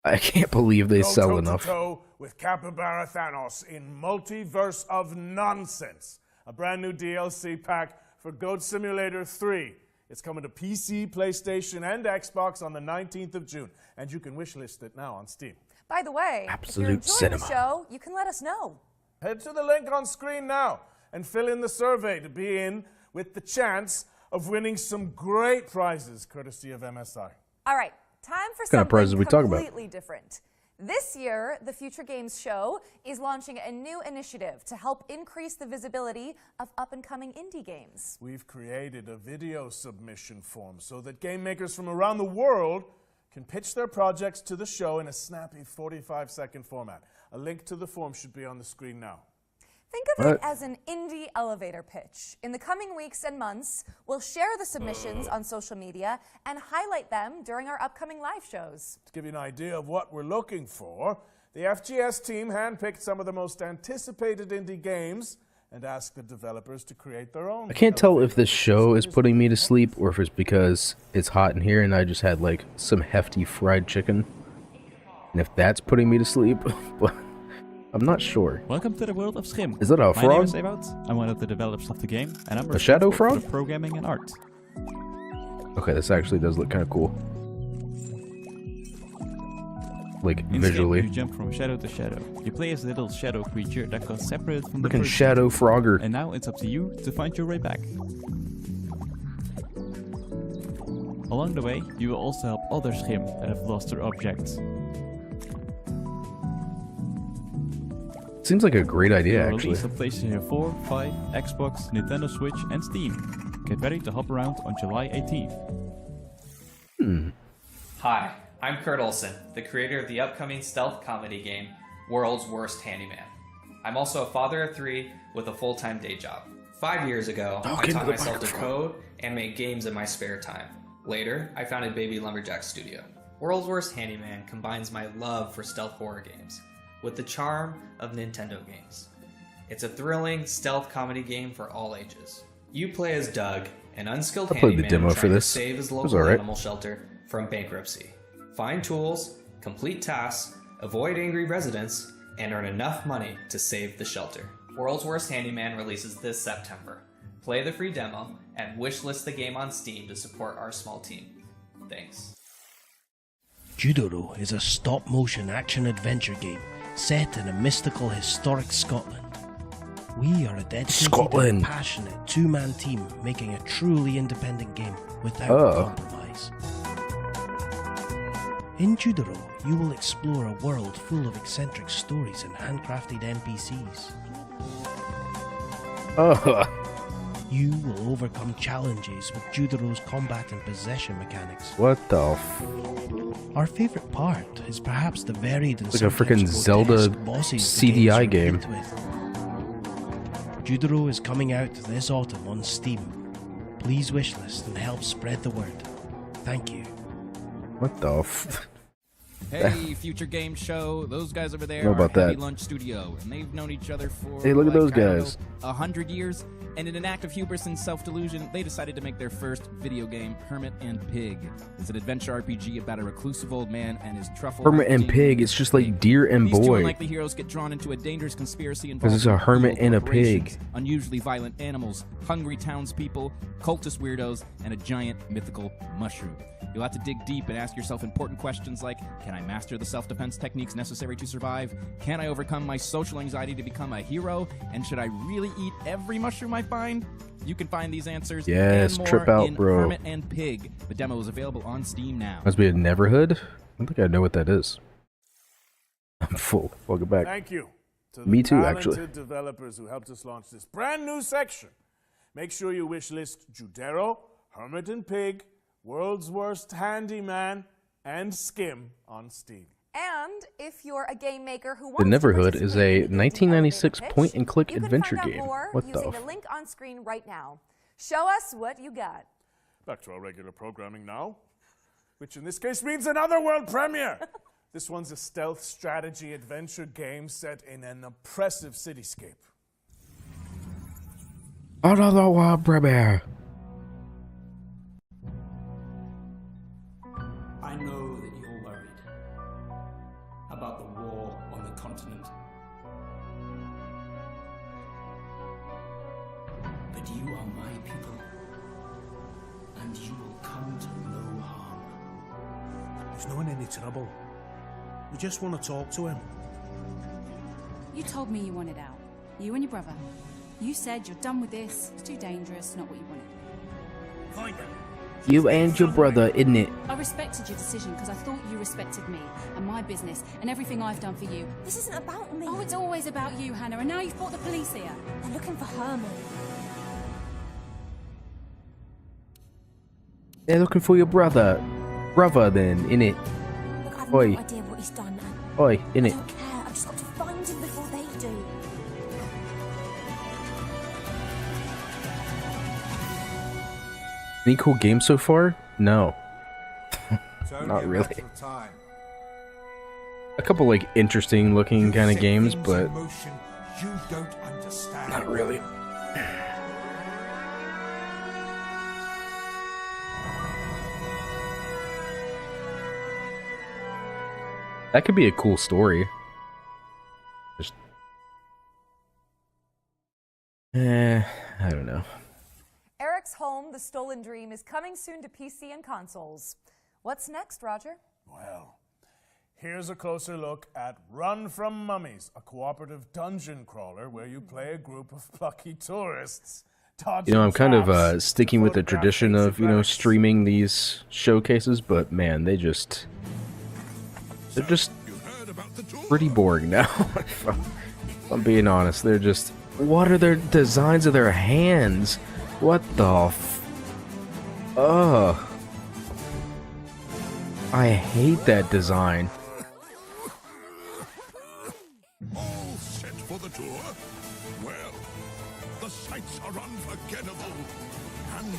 I can't believe they sell enough. Toe with Capybara Thanos in Multiverse of Nonsense, a brand new DLC pack for Goat Simulator 3. It's coming to PC, PlayStation, and Xbox on the 19th of June, and you can wishlist it now on Steam. By the way, if you're Absolute enjoying cinema. the show, you can let us know. Head to the link on screen now and fill in the survey to be in with the chance of winning some great prizes courtesy of MSI. All right, time for What kind of prizes something we talk about? completely different. This year, the Future Games Show is launching a new initiative to help increase the visibility of up-and-coming indie games. We've created a video submission form so that game makers from around the world can pitch their projects to the show in a snappy 45-second format. A link to the form should be on the screen now. Think of it as an indie elevator pitch. In the coming weeks and months, we'll share the submissions on social media and highlight them during our upcoming live shows. To give you an idea of what we're looking for, the FGS team handpicked some of the most anticipated indie games and asked the developers to create their own. I can't tell if this show is putting me to sleep or if it's because it's hot in here and I just had like some hefty fried chicken. And if that's putting me to sleep, but I'm not sure. Welcome to the world of Schim. Is that a My name frog? is Ewout. I'm one of the developers of the game, and I'm A shadow responsible for frog? the programming and art. Okay, this actually does look kind of cool. Like, In visually. Schim, you jump from shadow to shadow. You play as a little shadow creature that got separated from the Looking first shadow frogger. And now it's up to you to find your way back. Along the way, you will also help other Schim that have lost their objects. Seems like a great idea, actually. Released on PlayStation 4, 5, Xbox, Nintendo Switch, and Steam. Get ready to hop around on July 18th. Hi, I'm Kurt Olson, the creator of the upcoming stealth comedy game, World's Worst Handyman. I'm also a father of 3 with a full-time day job. 5 years ago, I taught myself to code and make games in my spare time. Later, I founded Baby Lumberjack Studio. World's Worst Handyman combines my love for stealth horror games with the charm of Nintendo games. It's a thrilling stealth comedy game for all ages. You play as Doug, an unskilled I played the handyman demo for trying to this. save his It was local alright. animal shelter from bankruptcy. Find tools, complete tasks, avoid angry residents, and earn enough money to save the shelter. World's Worst Handyman releases this September. Play the free demo and wishlist the game on Steam to support our small team. Thanks. Judoro is a stop-motion action-adventure game set in a mystical, historic Scotland. We are a dedicated and passionate two-man team making a truly independent game without compromise. In Judoro, you will explore a world full of eccentric stories and handcrafted NPCs. You will overcome challenges with Judoro's combat and possession mechanics. What the Our favorite part is perhaps the varied and Like a freaking sometimes Zelda grotesque bosses the CDI games game. are equipped with. Judoro is coming out this autumn on Steam. Please wishlist and help spread the word. Thank you. What the f... Hey, Future Game Show. Those guys over there Know are about Heavy that. Lunch Studio, and they've known each other for Hey, look at those I don't guys. know, 100 years. And in an act of hubris and self-delusion, they decided to make their first video game, Hermit and Pig. It's an adventure RPG about a reclusive old man and his truffle. Hermit and hunting. Pig, it's just like Deer and These two Boy. unlikely heroes get drawn into a dangerous conspiracy Because it's a involving hermit evil and a corporations, pig. unusually violent animals, hungry townspeople, cultist weirdos, and a giant mythical mushroom. You'll have to dig deep and ask yourself important questions like, can I master the self-defense techniques necessary to survive? Can I overcome my social anxiety to become a hero? And should I really eat every mushroom I find? You can find these answers Yes, and more trip out, in bro. Hermit and Pig. The demo is available on Steam now. Must be a Neverhood? I don't think I know what that is. I'm full. Welcome back. Thank you to the Me too, talented actually. developers who helped us launch this brand new section. Make sure you wishlist Judero, Hermit and Pig, World's Worst Handyman, and Skim on Steam. And if you're a game maker who The wants to Neverhood is a participate in the 1996 elevator pitch, point-and-click you can adventure find out game. more What the using the f... link on screen right now. Show us what you got. Back to our regular programming now, which in this case means another world premiere. This one's a stealth strategy adventure game set in an oppressive cityscape. Another world premiere. I know that you're worried about the war on the continent. But you are my people, and you will come to no harm. He's not in any trouble. We just want to talk to him. You told me you wanted out. You and your brother. You said you're done with this. It's too dangerous, not what you wanted. Find him. You and your brother, isn't it? I respected your decision because I thought you respected me and my business and everything I've done for you. This isn't about me. Oh, it's always about you, Hannah, and now you've brought the police here. They're looking for Herman. They're looking for your brother. Brother, then, innit? Look, I've Oi. no idea what he's done. Oi, I innit? don't care. I've just got to find him before they do. Any cool games so far? No. Not really. A couple like interesting looking kind of games, but You don't understand. not really. That could be a cool story. Just I don't know. Eric's Home, The Stolen Dream, is coming soon to PC and consoles. What's next, Roger? Well, here's a closer look at Run from Mummies, a cooperative dungeon crawler where you play a group of plucky tourists. You know, I'm kind of sticking with the tradition of, you know, streaming these showcases, but man, they're just pretty boring now. If I'm being honest, they're just, what are their designs of their hands? What the ugh. I hate that design. All set for the tour? Well, the sights are unforgettable and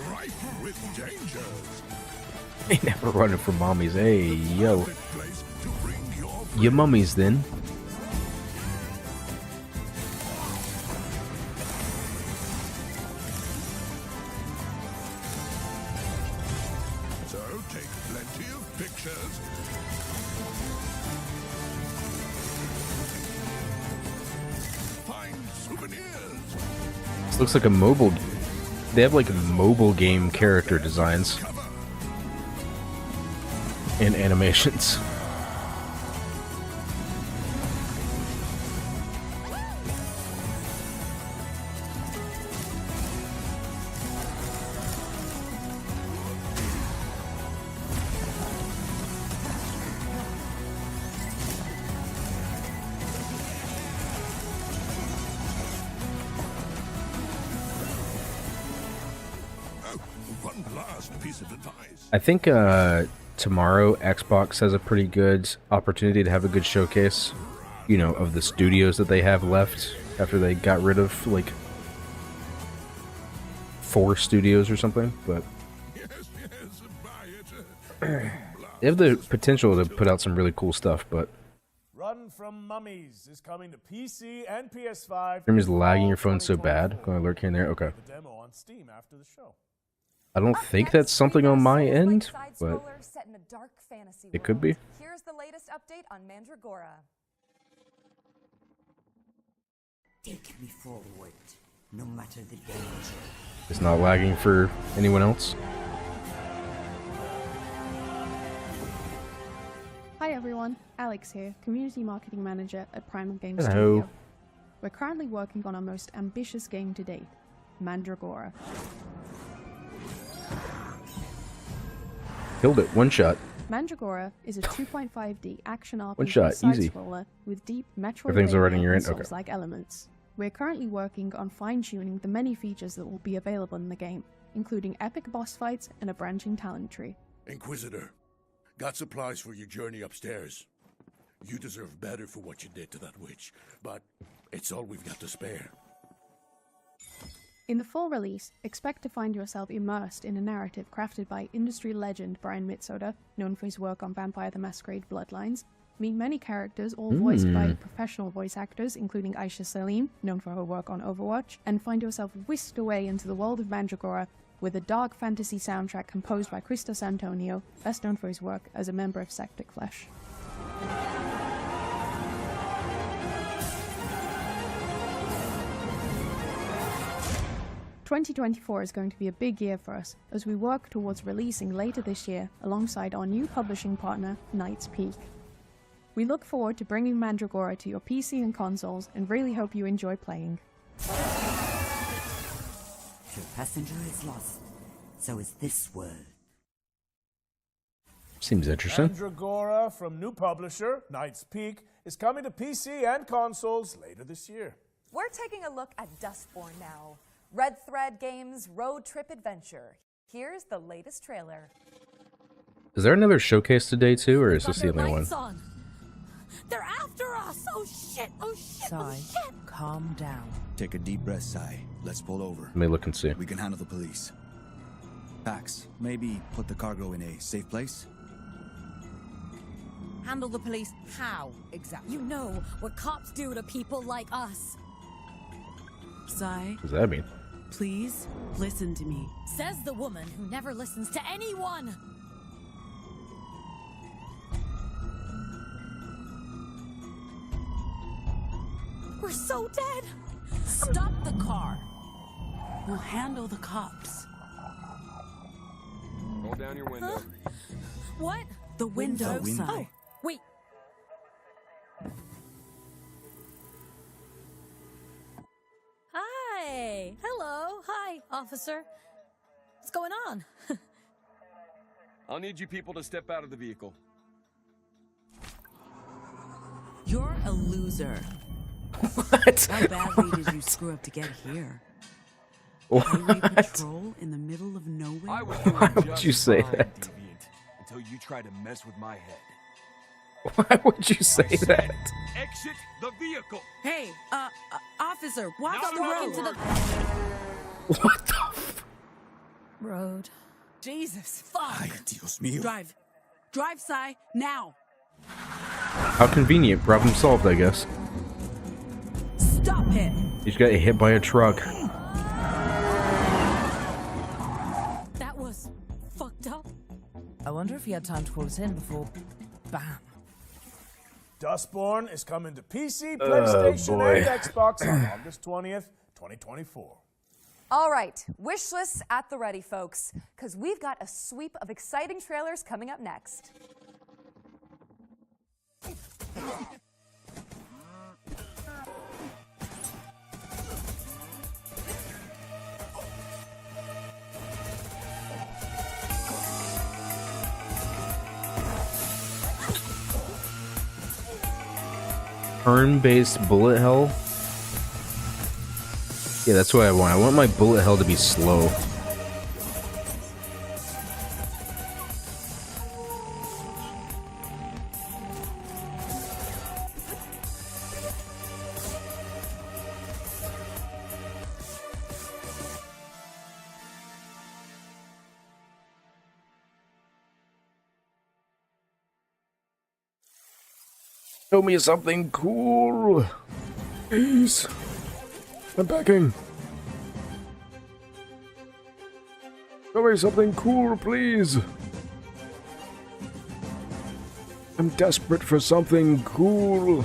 rife with dangers. Ain't never running from mommies. Hey, yo. Your mummies, then. So take plenty of pictures. Find souvenirs. This looks like a mobile. They have like mobile game character designs and animations. One last piece of advice. I think tomorrow Xbox has a pretty good opportunity to have a good showcase, you know, of the studios that they have left after they got rid of like 4 studios or something, but they have the potential to put out some really cool stuff, but Run from Mummies is coming to PC and PS5. stream is lagging your phone so bad. Going to lurk here and there. Okay. The demo on Steam after the show. I don't think that's something on my end, but Set in a dark fantasy it could be. Here's the latest update on Mandragora. Take me forward, no matter the danger. It's not lagging for anyone else. Hi everyone, Alex here, Community Marketing Manager at Primal Games Hello. Studio. We're currently working on our most ambitious game to date, Mandragora. Killed it. One shot. Mandragora is a 2.5D action RPG One shot, easy. side-scroller with deep Everything's already in your end? Okay. Souls-like elements. We're currently working on fine-tuning the many features that will be available in the game, including epic boss fights and a branching talent tree. Inquisitor, got supplies for your journey upstairs. You deserve better for what you did to that witch, but it's all we've got to spare. In the full release, expect to find yourself immersed in a narrative crafted by industry legend Brian Mitsoda, known for his work on Vampire the Masquerade Bloodlines. Meet many characters, all voiced by professional voice actors, including Aisha Salim, known for her work on Overwatch, and find yourself whisked away into the world of Mandragora with a dark fantasy soundtrack composed by Christos Antonio, best known for his work as a member of Sectic Flesh. 2024 is going to be a big year for us as we work towards releasing later this year alongside our new publishing partner, Knight's Peak. We look forward to bringing Mandragora to your PC and consoles and really hope you enjoy playing. Your passenger is lost. So is this world. Seems interesting. Mandragora from new publisher, Knight's Peak, is coming to PC and consoles later this year. We're taking a look at Dustborn now. Red Thread Games' road trip adventure. Here's the latest trailer. Is there another showcase today too, or is this the only one? They're after us! Oh shit! Oh shit! Sai, calm down. Take a deep breath, Sai. Let's pull over. Let me look and see. We can handle the police. Pax, maybe put the cargo in a safe place? Handle the police how, exactly? You know what cops do to people like us. Sai, What does that mean? please listen to me. Says the woman who never listens to anyone. We're so dead. Stop the car. We'll handle the cops. Roll down your window. What? The window, Oh, Sai. wait. Hi. Hello. Hi, officer. What's going on? I'll need you people to step out of the vehicle. You're a loser. What? How badly did you screw up to get here? What? Highway patrol in the middle of nowhere? I was Why doing would just you say fine, that? Deviant, until you tried to mess with my head. Why would you say I said, that? Exit the vehicle. Hey, officer, watch Not the another road. word. What the f- Road. Jesus, fuck. Ay, Dios mío. Drive. Drive, Sai, now. How convenient. Problem solved, I guess. Stop it. He's got hit by a truck. That was fucked up. I wonder if he had time to call us in before. Bam. Dustborn is coming to PC, PlayStation, boy. and Xbox on August 20th, 2024. All right, wish lists at the ready, folks, because we've got a sweep of exciting trailers coming up next. Turn-based bullet hell. Yeah, that's what I want. I want my bullet hell to be slow. Show me something cool. Please. I'm backing. Show me something cool, please. I'm desperate for something cool.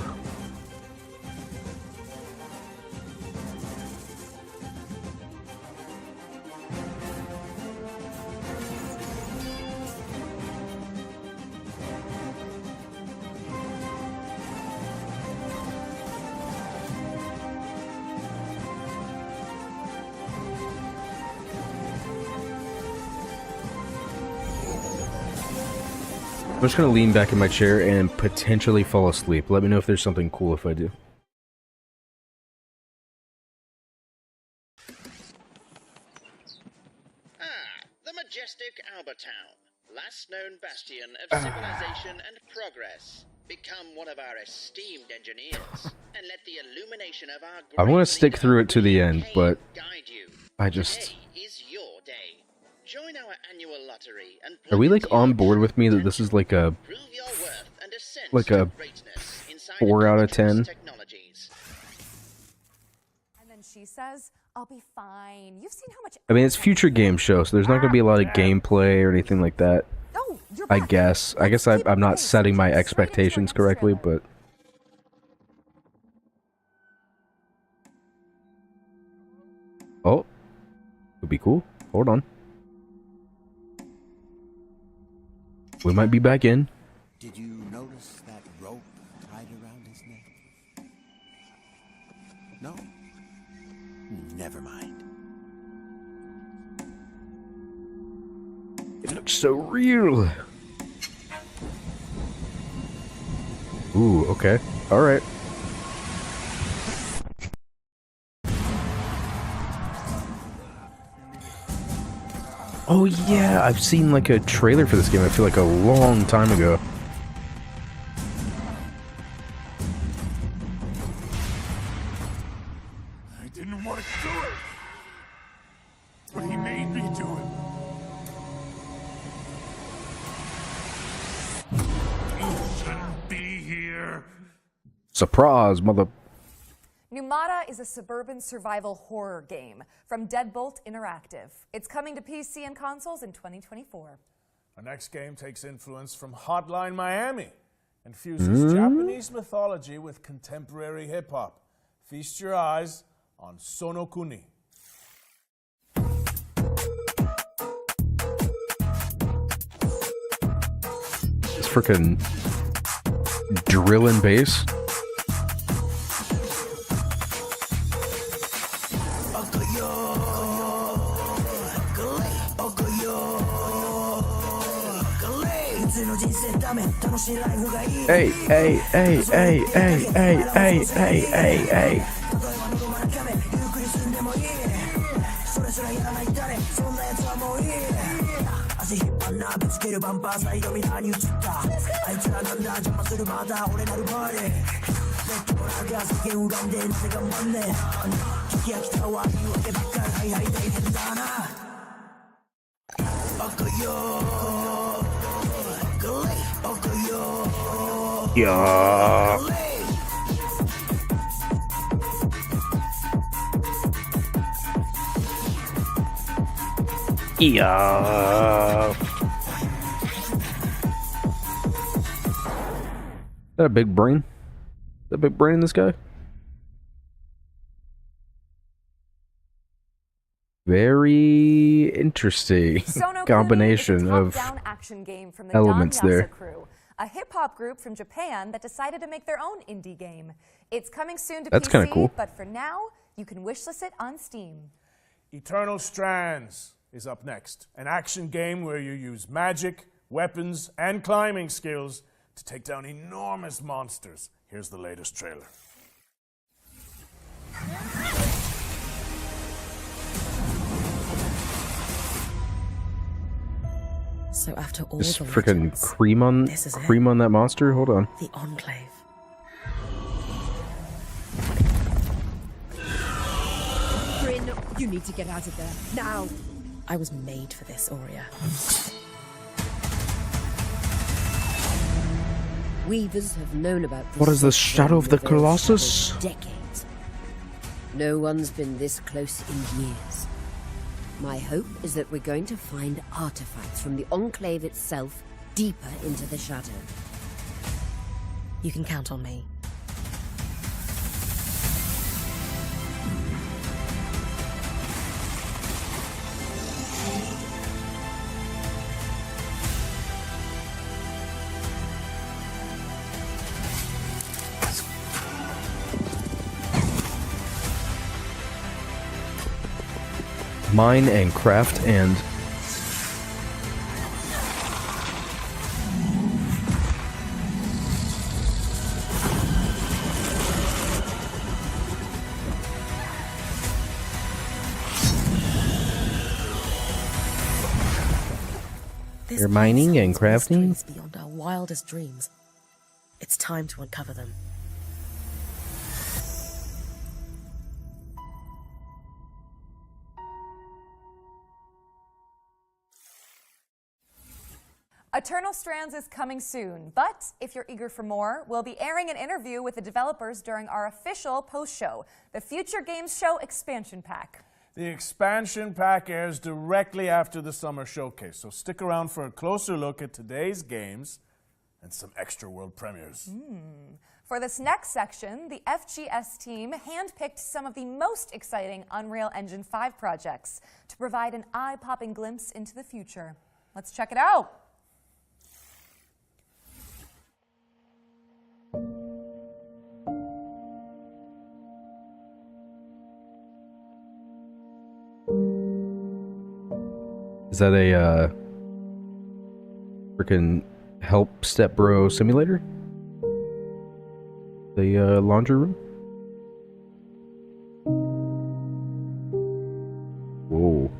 I'm just gonna lean back in my chair and potentially fall asleep. Let me know if there's something cool if I do. The majestic Albertown, last known bastion of civilization and progress. Become one of our esteemed engineers, and let the illumination of our I want to stick through it to the end, but I just... Today is your day. Join our annual lottery and Are we like on board with me that this is like a... like a 4 out of 10? And then she says, I'll be fine. You've seen how much... I mean, it's future game show, so there's not going to be a lot of gameplay or anything like that. Oh, you're I back. guess. I guess I'm not setting my expectations correctly, but... Oh. Would be cool. Hold on. We might be back in. Did you notice that rope tied around his neck? No? Never mind. It looks so real. Ooh, okay. Alright. Oh yeah, I've seen like a trailer for this game, I feel like a long time ago. I didn't want to do it, but he made me do it. You shouldn't be here. Surprise, mother... Numata is a suburban survival horror game from Deadbolt Interactive. It's coming to PC and consoles in 2024. Our next game takes influence from Hotline Miami and fuses Japanese mythology with contemporary hip-hop. Feast your eyes on Sonokuni. It's freaking drill and bass. Hey, hey, hey, hey, hey, hey, hey, hey, hey, hey. Yeah. Yeah. Is that a big brain? Is that a big brain in this guy? Very interesting combination of action game from the elements Don there. Yasa crew, a hip-hop group from Japan that decided to make their own indie game. It's coming soon to That's PC, kinda cool. but for now, you can wishlist it on Steam. Eternal Strands is up next. An action game where you use magic, weapons, and climbing skills to take down enormous monsters. Here's the latest trailer. So after all Just the freaking legends, cream on that monster. Hold on. the Enclave. Bryn, you need to get out of there now. I was made for this, Aurea. Weavers have known about this. What is the Shadow of the Colossus? For decades. No one's been this close in years. My hope is that we're going to find artifacts from the Enclave itself deeper into the Shadow. You can count on me. Mine and craft and you're mining and crafting? Mysteries beyond our wildest dreams. It's time to uncover them. Eternal Strands is coming soon, but if you're eager for more, we'll be airing an interview with the developers during our official post-show, the Future Games Show Expansion Pack. The expansion pack airs directly after the summer showcase, so stick around for a closer look at today's games and some extra world premieres. For this next section, the FGS team handpicked some of the most exciting Unreal Engine 5 projects to provide an eye-popping glimpse into the future. Let's check it out. is that a freaking help step bro simulator? The laundry room? Whoa.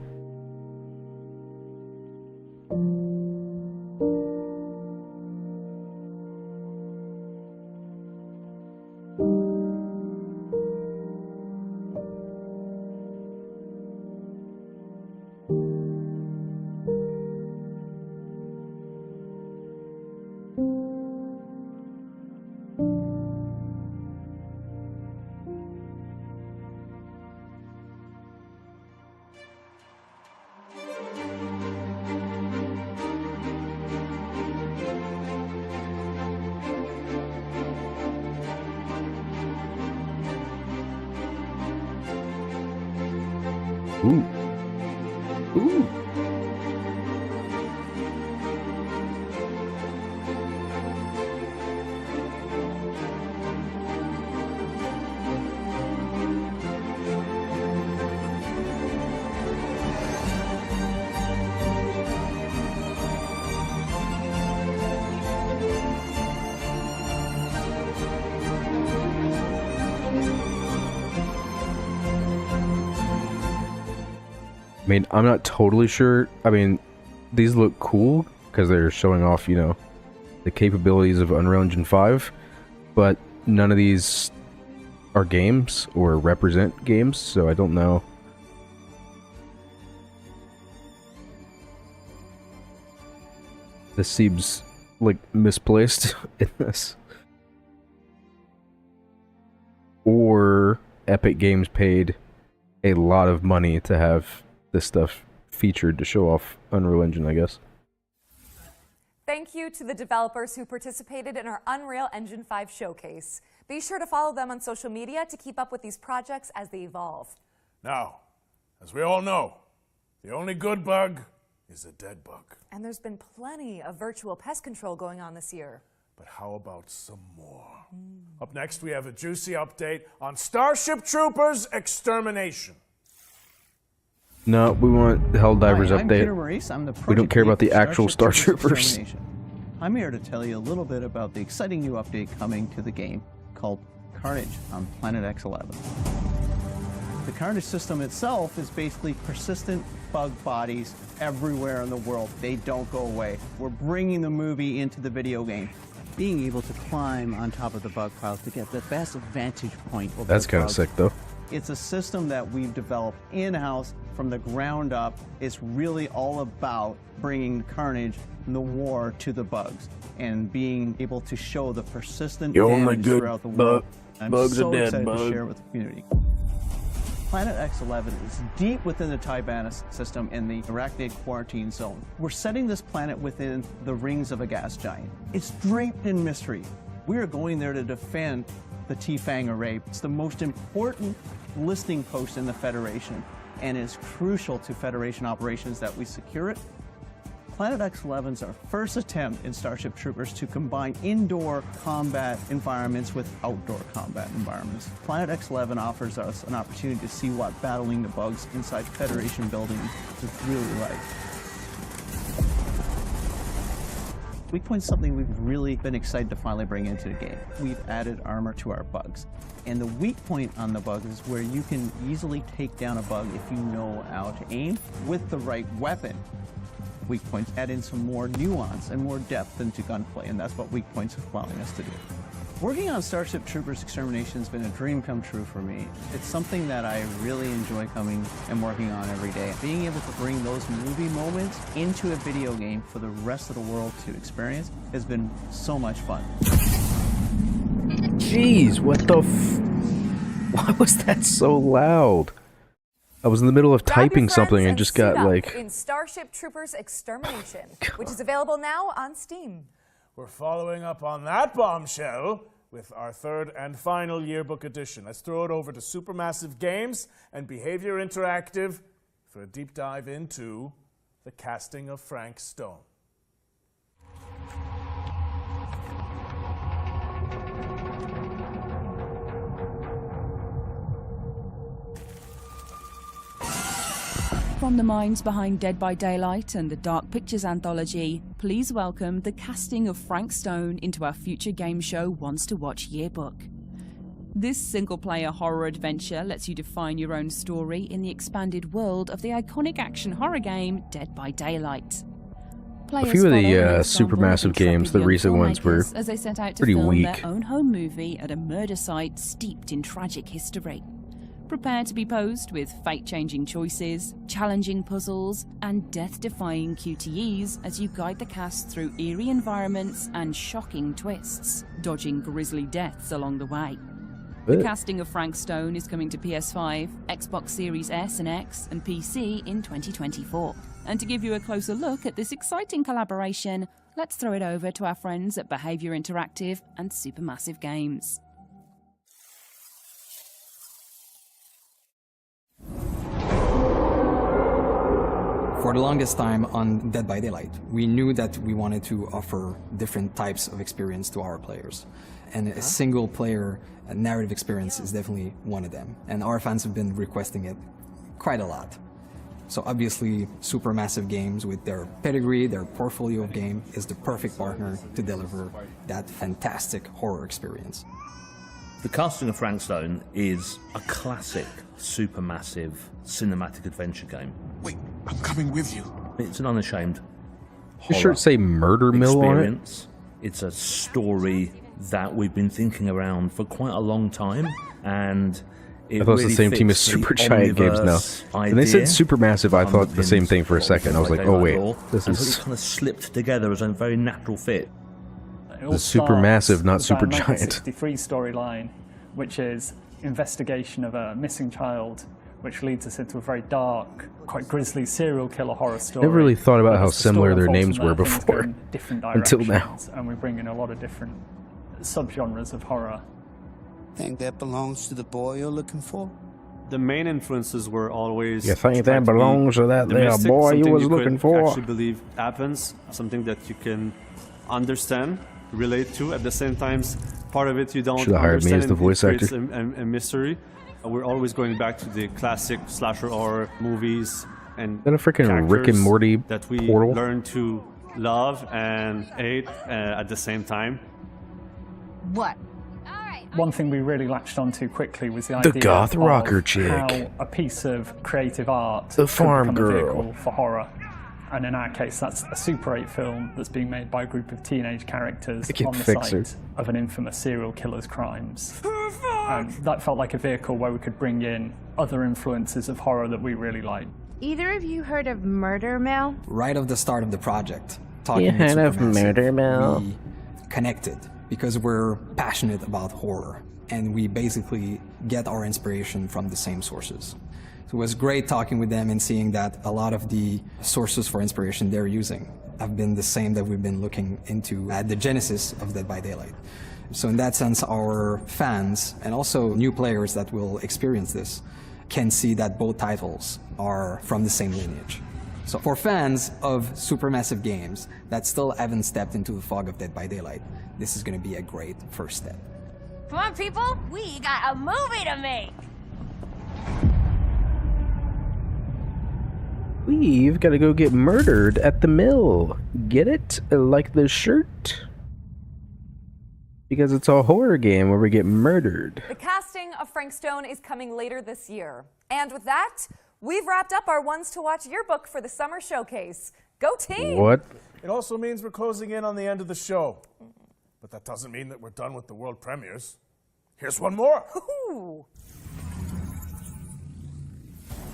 Ooh. Ooh. I mean, I'm not totally sure. I mean, these look cool because they're showing off, you know, the capabilities of Unreal Engine 5, but none of these are games or represent games, so I don't know. This seems like misplaced in this. Or Epic Games paid a lot of money to have this stuff featured to show off Unreal Engine, I guess. Thank you to the developers who participated in our Unreal Engine 5 showcase. Be sure to follow them on social media to keep up with these projects as they evolve. Now, as we all know, the only good bug is a dead bug. And there's been plenty of virtual pest control going on this year. But how about some more? Up next, we have a juicy update on Starship Troopers Extermination. No, we want the Helldivers Hi, I'm update. Peter Maurice. I'm the We don't project care lead about the for actual Star Starship Troopers. Extermination. I'm here to tell you a little bit about the exciting new update coming to the game called Carnage on Planet X11. The Carnage system itself is basically persistent bug bodies everywhere in the world. They don't go away. We're bringing the movie into the video game. Being able to climb on top of the bug piles to get the best vantage point over That's the kind of bugs. sick, though. It's a system that we've developed in-house from the ground up. It's really all about bringing Carnage and the war to the bugs and being able to show the persistent You're only damage good throughout the world. I'm bugs so are dead, excited bug. to share it with the community. Planet X11 is deep within the Tibanus system in the Arachnid Quarantine Zone. We're setting this planet within the rings of a gas giant. It's draped in mystery. We are going there to defend the T-Fang array. It's the most important listing post in the Federation and is crucial to Federation operations that we secure it. Planet X11 is our first attempt in Starship Troopers to combine indoor combat environments with outdoor combat environments. Planet X11 offers us an opportunity to see what battling the bugs inside Federation buildings is really like. Weak Point's something we've really been excited to finally bring into the game. We've added armor to our bugs. And the weak point on the bug is where you can easily take down a bug if you know how to aim with the right weapon. Weak Points add in some more nuance and more depth into gunplay, and that's what Weak Points is allowing us to do. Working on Starship Troopers Extermination has been a dream come true for me. It's something that I really enjoy coming and working on every day. Being able to bring those movie moments into a video game for the rest of the world to experience has been so much fun. Jeez, what the why was that so loud? I was in the middle of typing something and just got like... in Starship Troopers Extermination, which is available now on Steam. We're following up on that bombshell with our third and final yearbook edition. Let's throw it over to Supermassive Games and Behavior Interactive for a deep dive into the casting of Frank Stone. From the minds behind Dead by Daylight and the Dark Pictures anthology, please welcome the casting of Frank Stone into our future game show Wants to Watch yearbook. This single-player horror adventure lets you define your own story in the expanded world of the iconic action horror game Dead by Daylight. A few of the Supermassive games, the recent ones, were as they set out to pretty film weak. their own home movie at a murder site steeped in tragic history. Prepare to be posed with fate-changing choices, challenging puzzles, and death-defying QTEs as you guide the cast through eerie environments and shocking twists, dodging grisly deaths along the way. The casting of Frank Stone is coming to PS5, Xbox Series S and X, and PC in 2024. And to give you a closer look at this exciting collaboration, let's throw it over to our friends at Behavior Interactive and Supermassive Games. For the longest time on Dead by Daylight, we knew that we wanted to offer different types of experience to our players. And a single player narrative experience is definitely one of them. And our fans have been requesting it quite a lot. So obviously, Supermassive Games, with their pedigree, their portfolio of game, is the perfect partner to deliver that fantastic horror experience. The casting of Frank Stone is a classic, supermassive, cinematic adventure game. Wait, I'm coming with you. It's an unashamed Your shirt say Murder Mill on it? experience. It's a story that we've been thinking around for quite a long time, and it I thought it's really the same team as fits the Supergiant Games now. Omniverse When they said idea Supermassive, I thought the same thing for a second. I was like, oh wait, this and so is it kind of slipped together as a very natural fit. the Supermassive, not Supergiant. 1963 storyline, which is investigation of a missing child, which leads us into a very dark, quite grisly serial killer horror story. Never really thought about how As the story similar their unfolds names from were there, things before. go in different Until now. directions, and we bring in a lot of different subgenres of horror. Think that belongs to the boy you're looking for? The main influences were always. You think trying that to be belongs to that the there mystic, boy you something was could looking for? Actually believe happens, something that you can understand, relate to. At the same time, part of it you don't Should've hired me understand. as the and it voice creates actor. A mystery. We're always going back to the classic slasher horror movies and Is that a freaking Rick and characters Morty that we portal? learn to love and hate at the same time. What? One thing we really latched onto quickly was the The idea goth of rocker chick. how a piece of creative art The could farm become a girl. vehicle for horror. And in our case, that's a Super 8 film that's being made by a group of teenage characters Wicked on the Fixer. site of an infamous serial killer's crimes. And that felt like a vehicle where we could bring in other influences of horror that we really like. Either of you heard of Murder Mill? Right at the start of the project, talking You with heard of Supermassive, Murder Mill? we connected because we're passionate about horror, and we basically get our inspiration from the same sources. So it was great talking with them and seeing that a lot of the sources for inspiration they're using have been the same that we've been looking into at the genesis of Dead by Daylight. So in that sense, our fans and also new players that will experience this can see that both titles are from the same lineage. So for fans of Supermassive Games that still haven't stepped into the fog of Dead by Daylight, this is going to be a great first step. Come on, people! We got a movie to make! We've got to go get murdered at the mill. Get it? Like the shirt? Because it's a horror game where we get murdered. The casting of Frank Stone is coming later this year. And with that, we've wrapped up our Ones to Watch yearbook for the summer showcase. Go team! What? It also means we're closing in on the end of the show. But that doesn't mean that we're done with the world premieres. Here's one more. Ooh.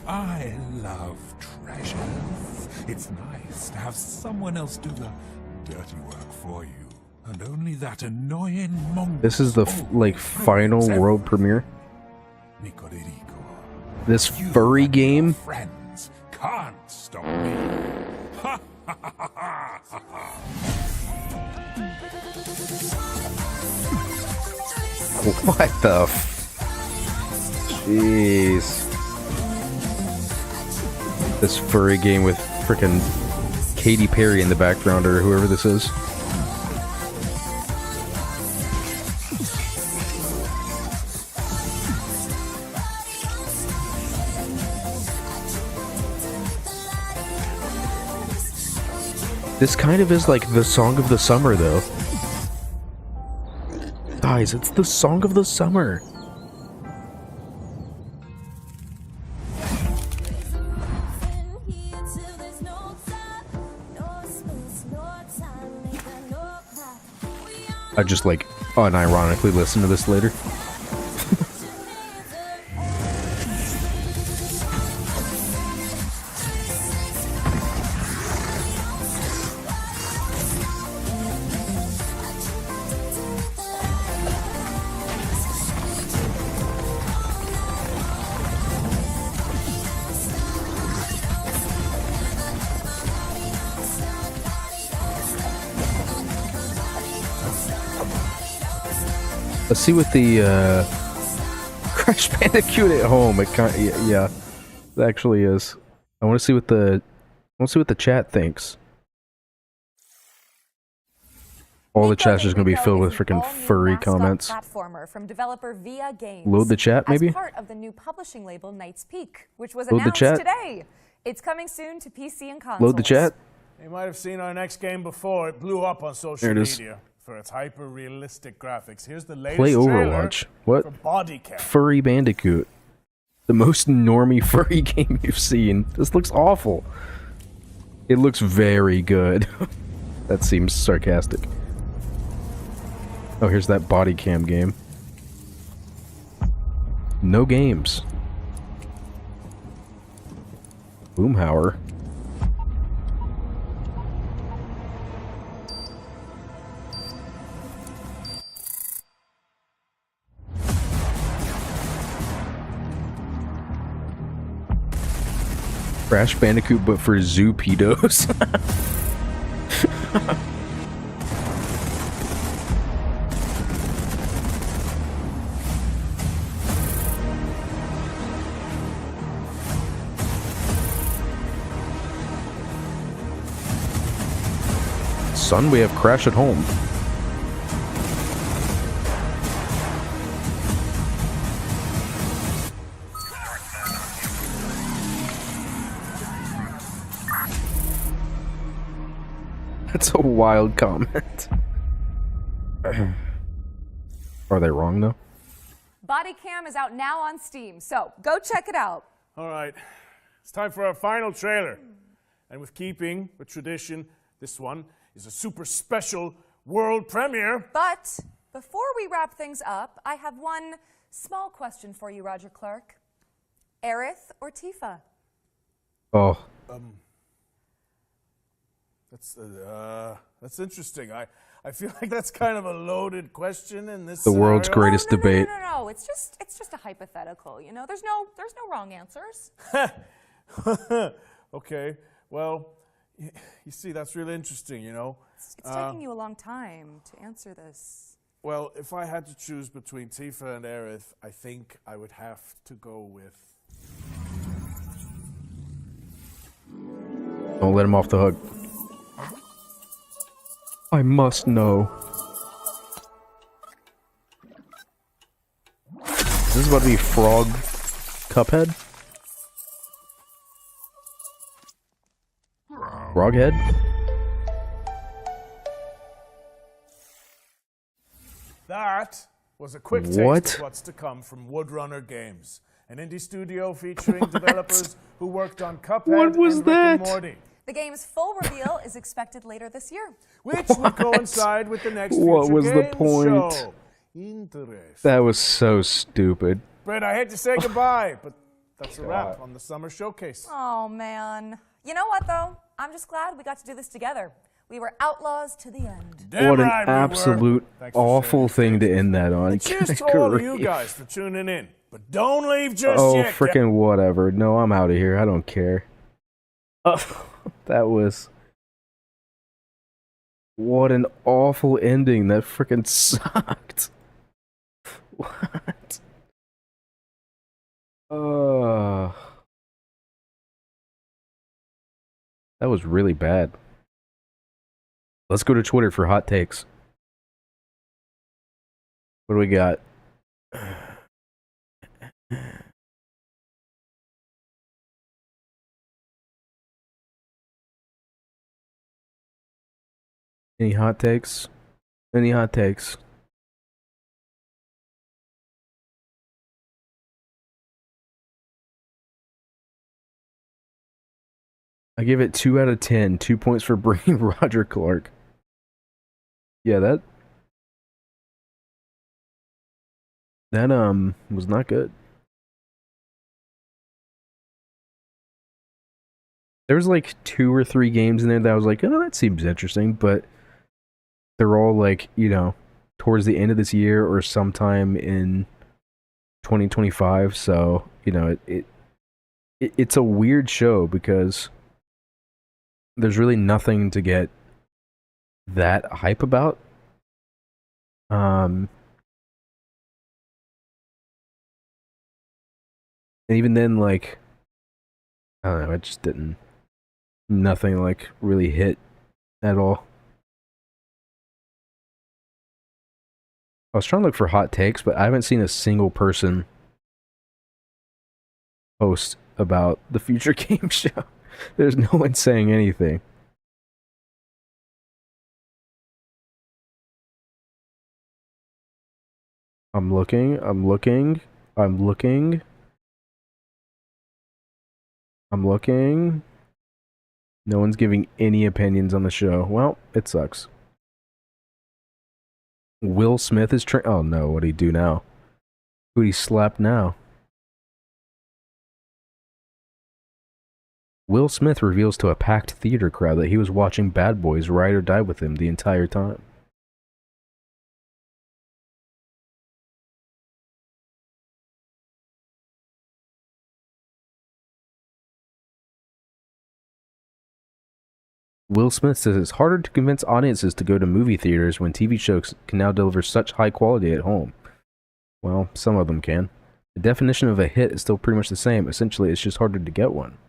I love treasures. It's nice to have someone else do the dirty work for you. And only that annoying monk. This is the final world premiere. This furry game. Friends can't stop me. What the Jeez. This furry game with frickin' Katy Perry in the background or whoever this is. This kind of is like the song of the summer, though. Guys, it's the song of the summer. I just like unironically listen to this later. Let's see what the Crash Bandicoot at home. It kind, yeah, it actually is. I want to see what the Let's see what the chat thinks. All the chat's just gonna be filled with freaking furry comments. Platformer from developer Via Games. Load the chat, maybe? As part of the new publishing label Knight's Peak, which was Load the announced chat. today. It's coming soon to PC and consoles. Load the chat. You might have seen our next game before. It blew up on social There it is. media for its hyper-realistic graphics. Here's the latest Play trailer Overwatch. What? for Body Cam. Furry Bandicoot. The most normie furry game you've seen. This looks awful. It looks very good. That seems sarcastic. Oh, here's that body cam game. No games. Boomhauer. Crash Bandicoot, but for zoo pedos. Son, we have Crash at Home. That's a wild comment. Are they wrong, though? Body Cam is out now on Steam, so go check it out. All right, it's time for our final trailer. And with keeping with tradition, this one is a super special world premiere. But before we wrap things up, I have one small question for you, Roger Clark. Aerith or Tifa? Oh. That's interesting. I feel like that's kind of a loaded question in this The world's scenario. greatest debate. No, it's just a hypothetical, you know? There's no wrong answers. Okay, well, you see, that's really interesting, you know? It's taking you a long time to answer this. Well, if I had to choose between Tifa and Aerith, I think I would have to go with... Don't let him off the hook. I must know. Is this about to be Frog Cuphead? Froghead? That was a quick taste What? of what's to come from Woodrunner Games, an indie studio featuring developers who worked on Cuphead What was and Rick and that? Morty. The game's full reveal is expected later this year. Which would coincide with the next What Future was the Games point? show. Interesting. That was so stupid. Brett, I hate to say goodbye, but that's a wrap on the summer showcase. Oh, man. You know what, though? I'm just glad we got to do this together. We were outlaws to the end. What an absolute awful thing to end that on. Cheers Good to all of you grief. guys for tuning in. But don't leave just Oh, yet. freaking whatever. No, I'm out of here. I don't care. Oh, that was... What an awful ending. That freaking sucked. What? That was really bad. Let's go to Twitter for hot takes. What do we got? Any hot takes? Any hot takes? I give it 2 out of 10. 2 points for bringing Roger Clark. Yeah, that was not good. There was like 2 or 3 games in there that I was like, oh, that seems interesting, but they're all like, you know, towards the end of this year or sometime in 2025. So, you know, it's a weird show because there's really nothing to get that hype about. And even then, like, I don't know, it just didn't nothing like really hit at all. I was trying to look for hot takes, but I haven't seen a single person post about the future game show. There's no one saying anything. I'm looking. No one's giving any opinions on the show. Well, it sucks. Will Smith is oh no, what'd he do now? Who'd he slap now? Will Smith reveals to a packed theater crowd that he was watching Bad Boys Ride or Die with him the entire time. Will Smith says it's harder to convince audiences to go to movie theaters when TV shows can now deliver such high quality at home. Well, some of them can. The definition of a hit is still pretty much the same. Essentially, it's just harder to get one.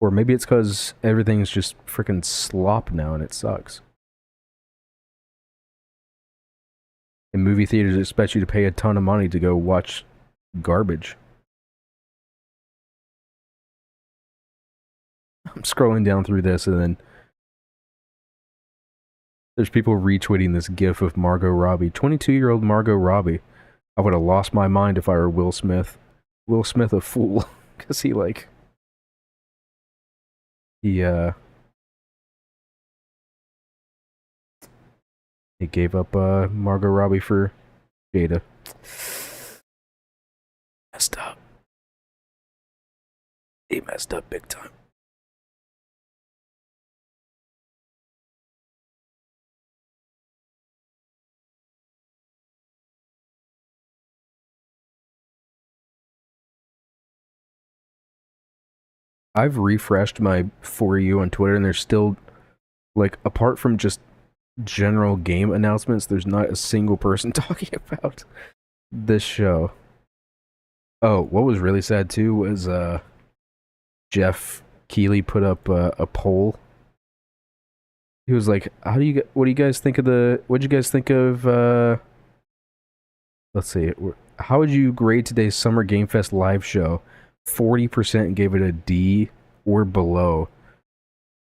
Or maybe it's because everything's just freaking slop now and it sucks. And movie theaters expect you to pay a ton of money to go watch garbage. I'm scrolling down through this and then there's people retweeting this gif of Margot Robbie. 22-year-old Margot Robbie. I would have lost my mind if I were Will Smith. Will Smith a fool. Because he gave up Margot Robbie for Jada. Messed up. He messed up big time. I've refreshed my For You on Twitter and there's still, like, apart from just general game announcements, there's not a single person talking about this show. Oh, what was really sad too was Jeff Keighley put up a poll. He was like, what do you guys think of what'd you guys think of let's see, how would you grade today's Summer Game Fest live show? 40% gave it a D or below.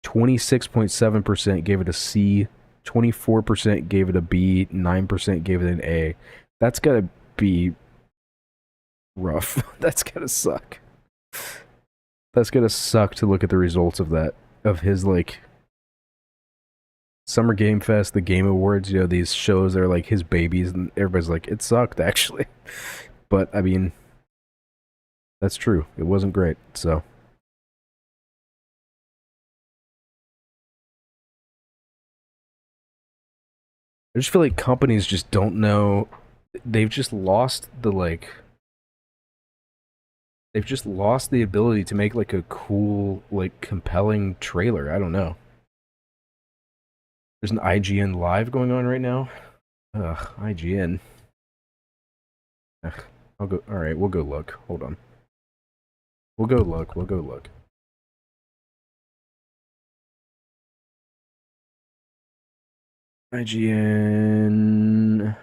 26.7% gave it a C. 24% gave it a B. 9% gave it an A. That's gotta be rough. That's gotta suck. That's gotta suck to look at the results of that. Of his, like, Summer Game Fest, the Game Awards, you know, these shows are like his babies, and everybody's like, it sucked, actually. But, I mean, that's true. It wasn't great, so. I just feel like companies just don't know. They've just lost the, like, they've just lost the ability to make, like, a cool, like, compelling trailer. I don't know. There's an IGN Live going on right now. Ugh, IGN. Ugh, I'll go. Alright, we'll go look. Hold on. We'll go look. IGN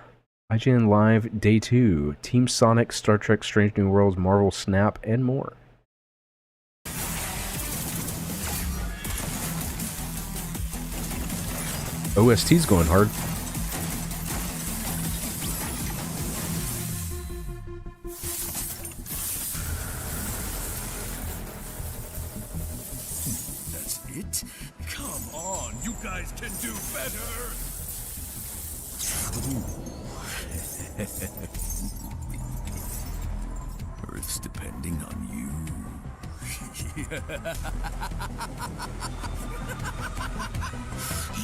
Live Day 2. Team Sonic, Star Trek Strange New Worlds, Marvel Snap, and more. OST's going hard. That's it? Come on, you guys can do better! Earth's depending on you.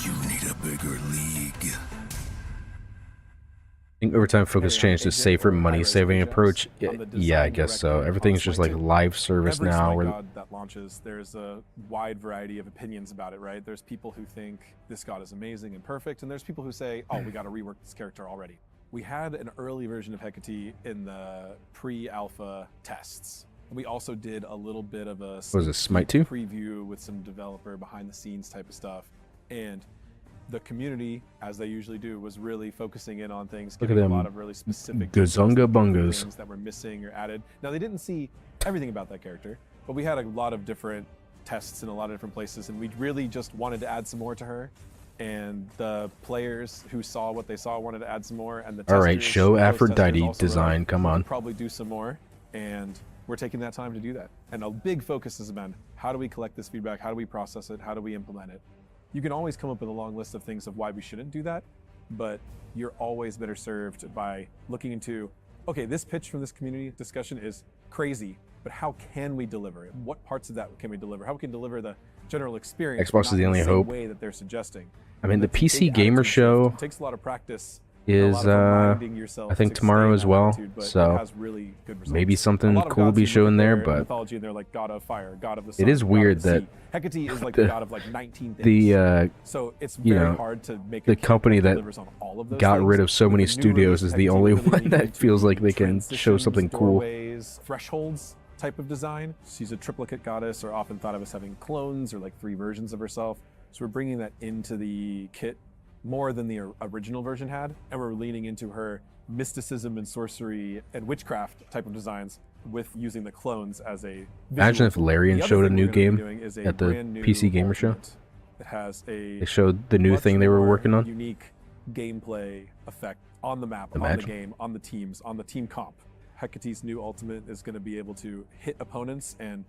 You need a bigger league. I think over time focus changed to safer money-saving approach. Yeah, I guess so. Everything's just like live service now. Every god that launches, there's a wide variety of opinions about it, right? There's people who think this god is amazing and perfect, and there's people who say, oh, we got to rework this character already. We had an early version of Hecate in the pre-alpha tests. We also did a little bit of a Was it Smite 2? preview with some developer behind the scenes type of stuff, and the community, as they usually do, was really focusing in on things, Look at giving a them lot of really specific Gazunga bungas. things that were missing or added. Now, they didn't see everything about that character, but we had a lot of different tests in a lot of different places, and we really just wanted to add some more to her. And the players who saw what they saw wanted to add some more, and the testers, All right, show those testers Aphrodite also design. wrote, Come on. probably do some more, and we're taking that time to do that. And a big focus has been, how do we collect this feedback? How do we process it? How do we implement it? You can always come up with a long list of things of why we shouldn't do that, but you're always better served by looking into, okay, this pitch from this community discussion is crazy, but how can we deliver it? What parts of that can we deliver? How we can deliver the general experience? Xbox is the only same hope. way that they're suggesting. I mean, the That's a PC big Gamer attitude shift. Show It takes a lot of practice. and a is, lot of reminding yourself I think to tomorrow stay as in that well. attitude, but it So has really good results. maybe A something lot of cool will gods be you look shown at there, their but mythology and they're like god of fire, god of the it sun, is god of weird the that sea. Hecate is like the- the god of like 19 things. the so it's you very know, hard to make the a kit company that that delivers on all of those got things. rid of so With many the new studios release, is the Hecate only really one leaned that into feels like they can show transitions, something cool. doorways, thresholds type of design. She's a triplicate goddess, or often thought of as having clones or like 3 versions of herself. So we're bringing that into the kit more than the original version had, and we're leaning into her mysticism and sorcery and witchcraft type of designs with using the clones as a Imagine visual if tool. Larian The other showed a thing new we're gonna be game doing is a at the brand new PC Gamer Show. ultimate that has a They showed the new much thing they were more working on. unique gameplay effect on the map, Imagine. on the game, on the teams, on the team comp. Hecate's new ultimate is going to be able to hit opponents, and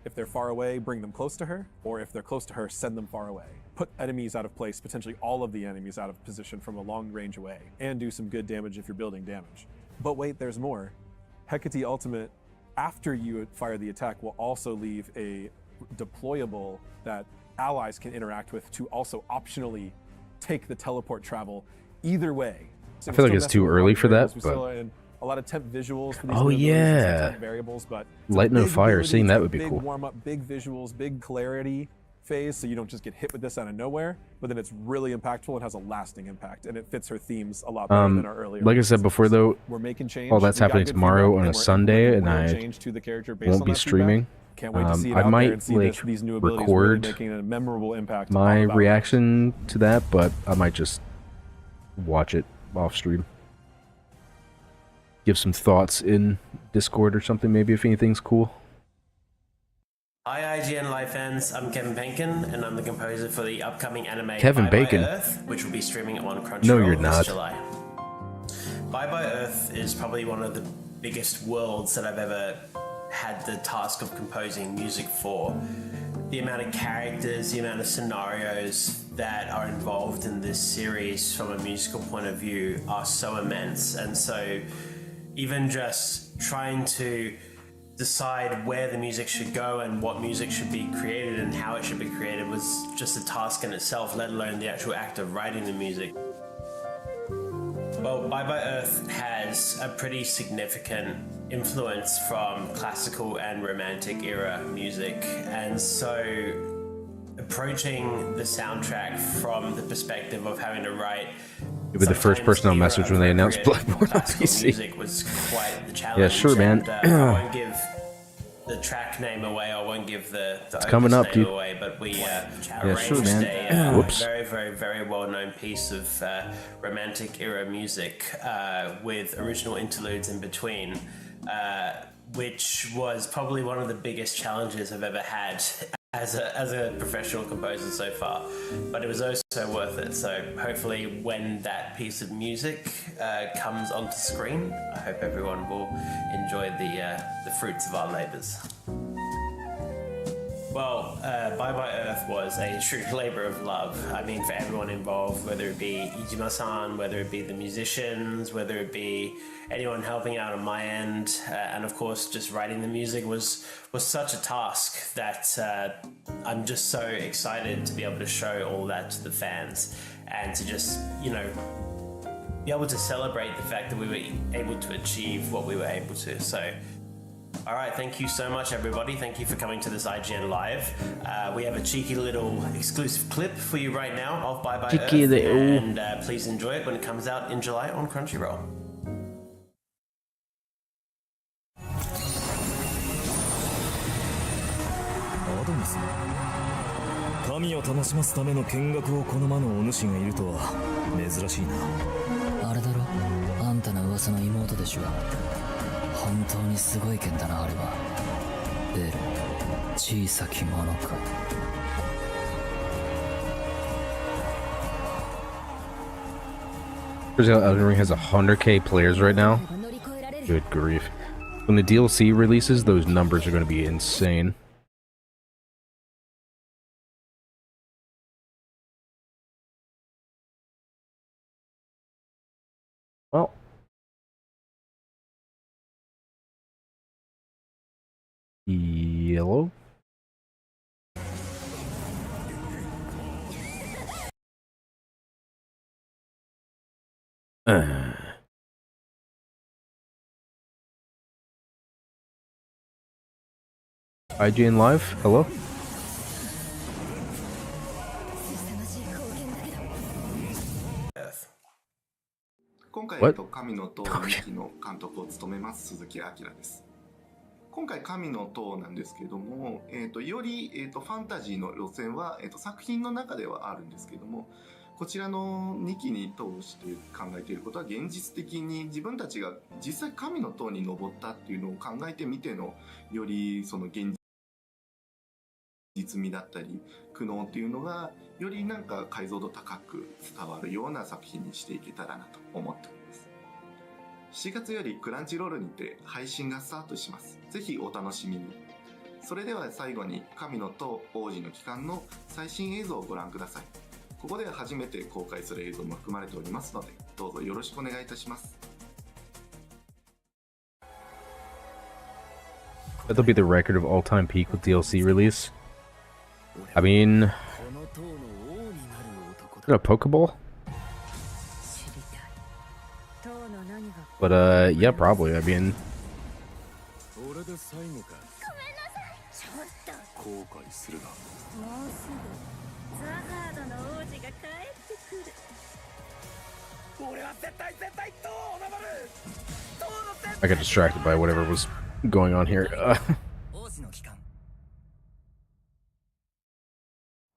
if they're far away, bring them close to her, or if they're close to her, send them far away. Put enemies out of place, potentially all of the enemies out of position from a long range away, and do some good damage if you're building damage. But wait, there's more. Hecate ultimate, after you fire the attack, will also leave a deployable that allies can interact with to also optionally take the teleport travel either way. So I feel like we're it's still too messing with early light for that, variables, we still but- are in a lot of temp visuals for these Oh, new abilities and some yeah. temp variables, but it's a Lightning big Fire, ability, seeing it's that a would be big cool. warm up, big visuals, big clarity phase, so you don't just get hit with this out of nowhere, but then it's really impactful and has a lasting impact, and it fits her themes a lot better than our earlier. Like I said before, though, we're making change. all that's We got happening good tomorrow feedback, on and a we're Sunday, and implementing I real change to the character based won't on be that feedback. streaming. Can't wait to see it I out there might and see like these new abilities really record making a memorable impact. my on the reaction to that, but I might just watch it off stream. Give some thoughts in Discord or something, maybe, if anything's cool. Hi IGN Live fans, I'm Kevin Bacon, and I'm the composer for the upcoming anime Kevin Bye Bacon? Bye Earth, which will be streaming on Crunchyroll No, you're this not. July. Bye Bye Earth is probably one of the biggest worlds that I've ever had the task of composing music for. The amount of characters, the amount of scenarios that are involved in this series from a musical point of view are so immense, and so even just trying to decide where the music should go and what music should be created and how it should be created was just a task in itself, let alone the actual act of writing the music. Well, Bye Bye Earth has a pretty significant influence from classical and romantic era music, and so approaching the soundtrack from the perspective of having to write You'll be the first person I'll message when they announce Bloodborne on PC. music was quite the challenge. Yeah, sure, man. And, I won't give the track name away. I won't give the It's coming up, name dude. away. But we Yeah, arranged sure, man. a Whoops. very, very, very well-known piece of romantic era music with original interludes in between, which was probably one of the biggest challenges I've ever had as a professional composer so far, but it was also worth it. So hopefully when that piece of music comes onto screen, I hope everyone will enjoy the fruits of our labors. Well, Bye Bye Earth was a true labor of love. I mean, for everyone involved, whether it be Ijima-san, whether it be the musicians, whether it be anyone helping out on my end, and of course, just writing the music was such a task that I'm just so excited to be able to show all that to the fans and to just, you know, be able to celebrate the fact that we were able to achieve what we were able to. So. All right, thank you so much, everybody. Thank you for coming to this IGN Live. We have a cheeky little exclusive clip for you right now of Bye Bye Cheeky Earth, little. and please enjoy it when it comes out in July on Crunchyroll. ことにする。神を楽しますための見学を好まぬお主がいるとは珍しいな。あれだろ、あんたの噂の妹でしょ。本当にすごい剣だな、あれは。ベル、小さきものか。Elden Ring has 100k players right now. Good grief. When the DLC releases, those numbers are going to be insane. Well. Yellow. IGN Live, hello? What? 神の塔2期の監督を務めます鈴木明です。今回神の塔なんですけども、より、ファンタジーの路線は、作品の中ではあるんですけども、こちらの2期に通して考えていることは現実的に自分たちが実際神の塔に登ったっていうのを考えてみてのよりその現実味だったり苦悩っていうのがよりなんか解像度高く伝わるような作品にしていけたらなと思っております。7月よりクランチロールにて配信がスタートします。ぜひお楽しみに。それでは最後に神の塔王子の帰還の最新映像をご覧ください。ここでは初めて公開する映像も含まれておりますので、どうぞよろしくお願いいたします。That'll be the record of all-time peak with DLC release. I mean, is it a Pokeball? But yeah, probably. I mean, I got distracted by whatever was going on here.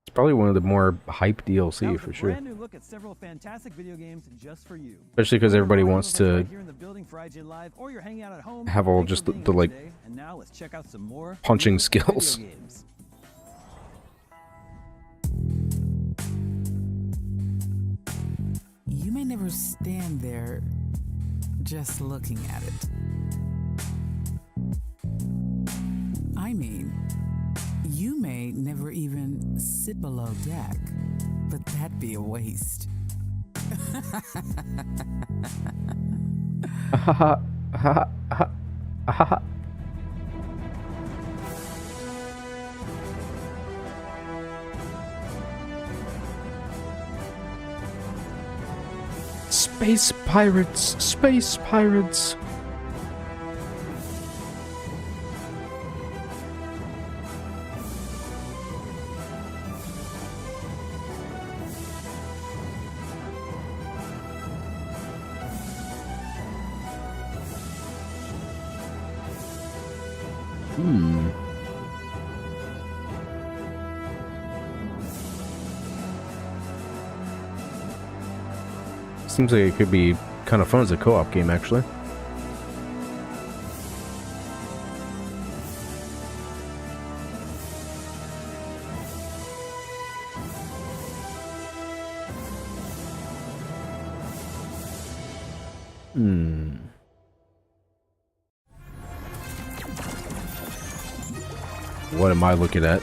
It's probably one of the more hyped DLC for sure. Especially because everybody wants to have all just the like punching skills. You may never stand there just looking at it. I mean, you may never even sit below deck, but that'd be a waste. Space pirates! Space pirates! Seems like it could be kind of fun as a co-op game, actually. What am I looking at?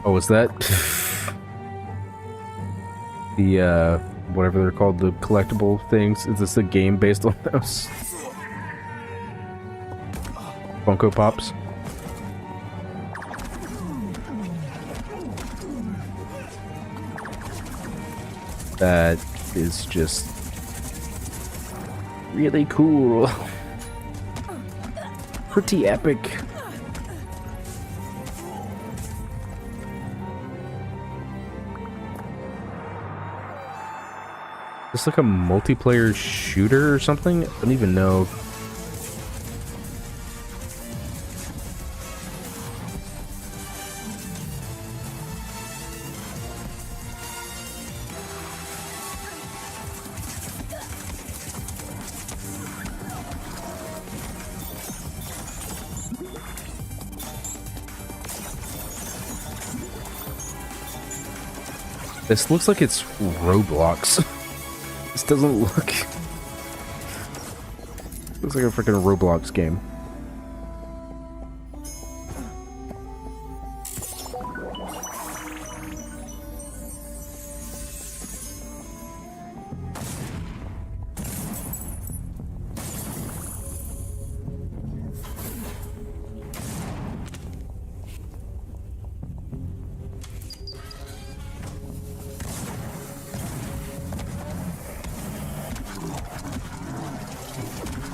Oh, is that the whatever they're called, the collectible things? Is this a game based on those? Funko Pops? That is just really cool. Pretty epic. It's like a multiplayer shooter or something? I don't even know. This looks like it's Roblox. This doesn't look... Looks like a freaking Roblox game.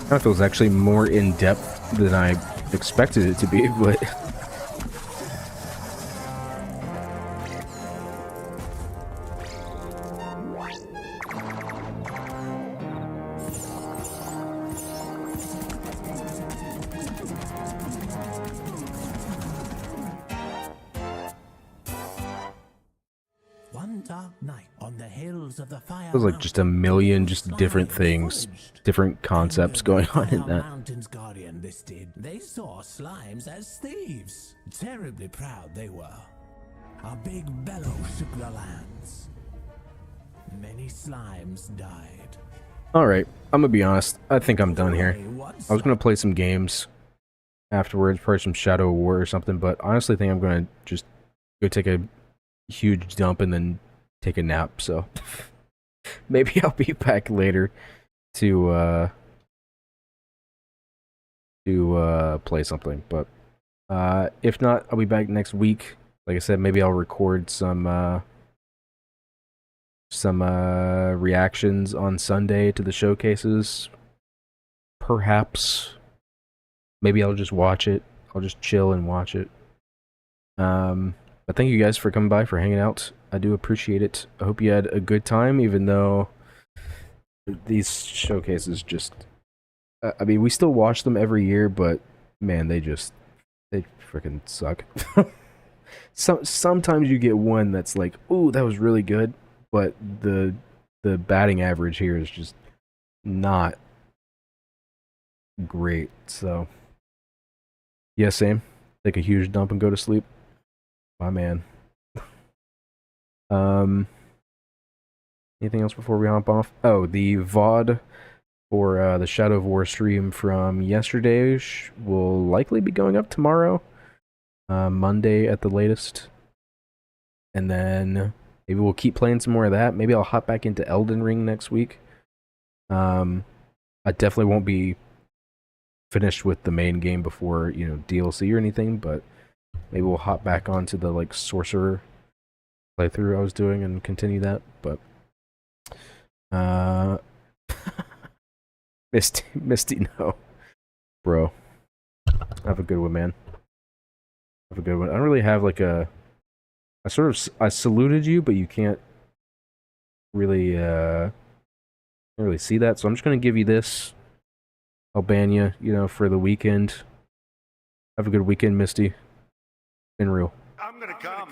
I don't know if it was actually more in-depth than I expected it to be, but... One dark night on the hills of the Fire There's like just a million just different things, different concepts going on in that. Mountain's Guardian listed. They saw slimes as thieves. Terribly proud they were. A big bellow shook the lands. Many slimes died. Alright, I'm gonna be honest. I think I'm done here. I was gonna play some games afterwards, probably some Shadow War or something, but I honestly think I'm gonna just go take a huge dump and then take a nap, so maybe I'll be back later to play something, but if not, I'll be back next week. Like I said, maybe I'll record some reactions on Sunday to the showcases. Perhaps maybe I'll just watch it. I'll just chill and watch it. But thank you guys for coming by, for hanging out. I do appreciate it. I hope you had a good time, even though these showcases just... I mean, we still watch them every year, but man, they freaking suck. Sometimes you get one that's like, ooh, that was really good, but the batting average here is just not great. So, yeah, same. Take a huge dump and go to sleep. My man. Anything else before we hop off? Oh, the VOD for the Shadow of War stream from yesterday will likely be going up tomorrow, Monday at the latest. And then maybe we'll keep playing some more of that. Maybe I'll hop back into Elden Ring next week. I definitely won't be finished with the main game before, DLC or anything, but maybe we'll hop back onto the like sorcerer playthrough I was doing and continue that. But Misty, no, bro. Have a good one, man. Have a good one. I don't really have like a. I saluted you, but you can't really see that. So I'm just gonna give you this. I'll ban you, for the weekend. Have a good weekend, Misty. Been real. I'm gonna come.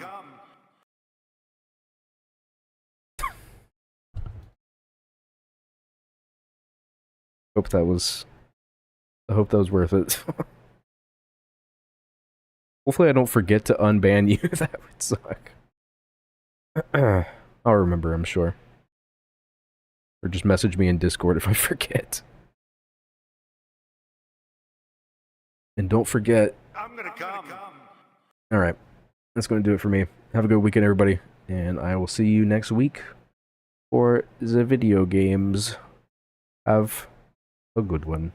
I hope that was worth it. Hopefully I don't forget to unban you. That would suck. I'll remember, I'm sure. Or just message me in Discord if I forget. And don't forget... I'm gonna come. Alright. That's going to do it for me. Have a good weekend, everybody. And I will see you next week for the video games. Have a good one.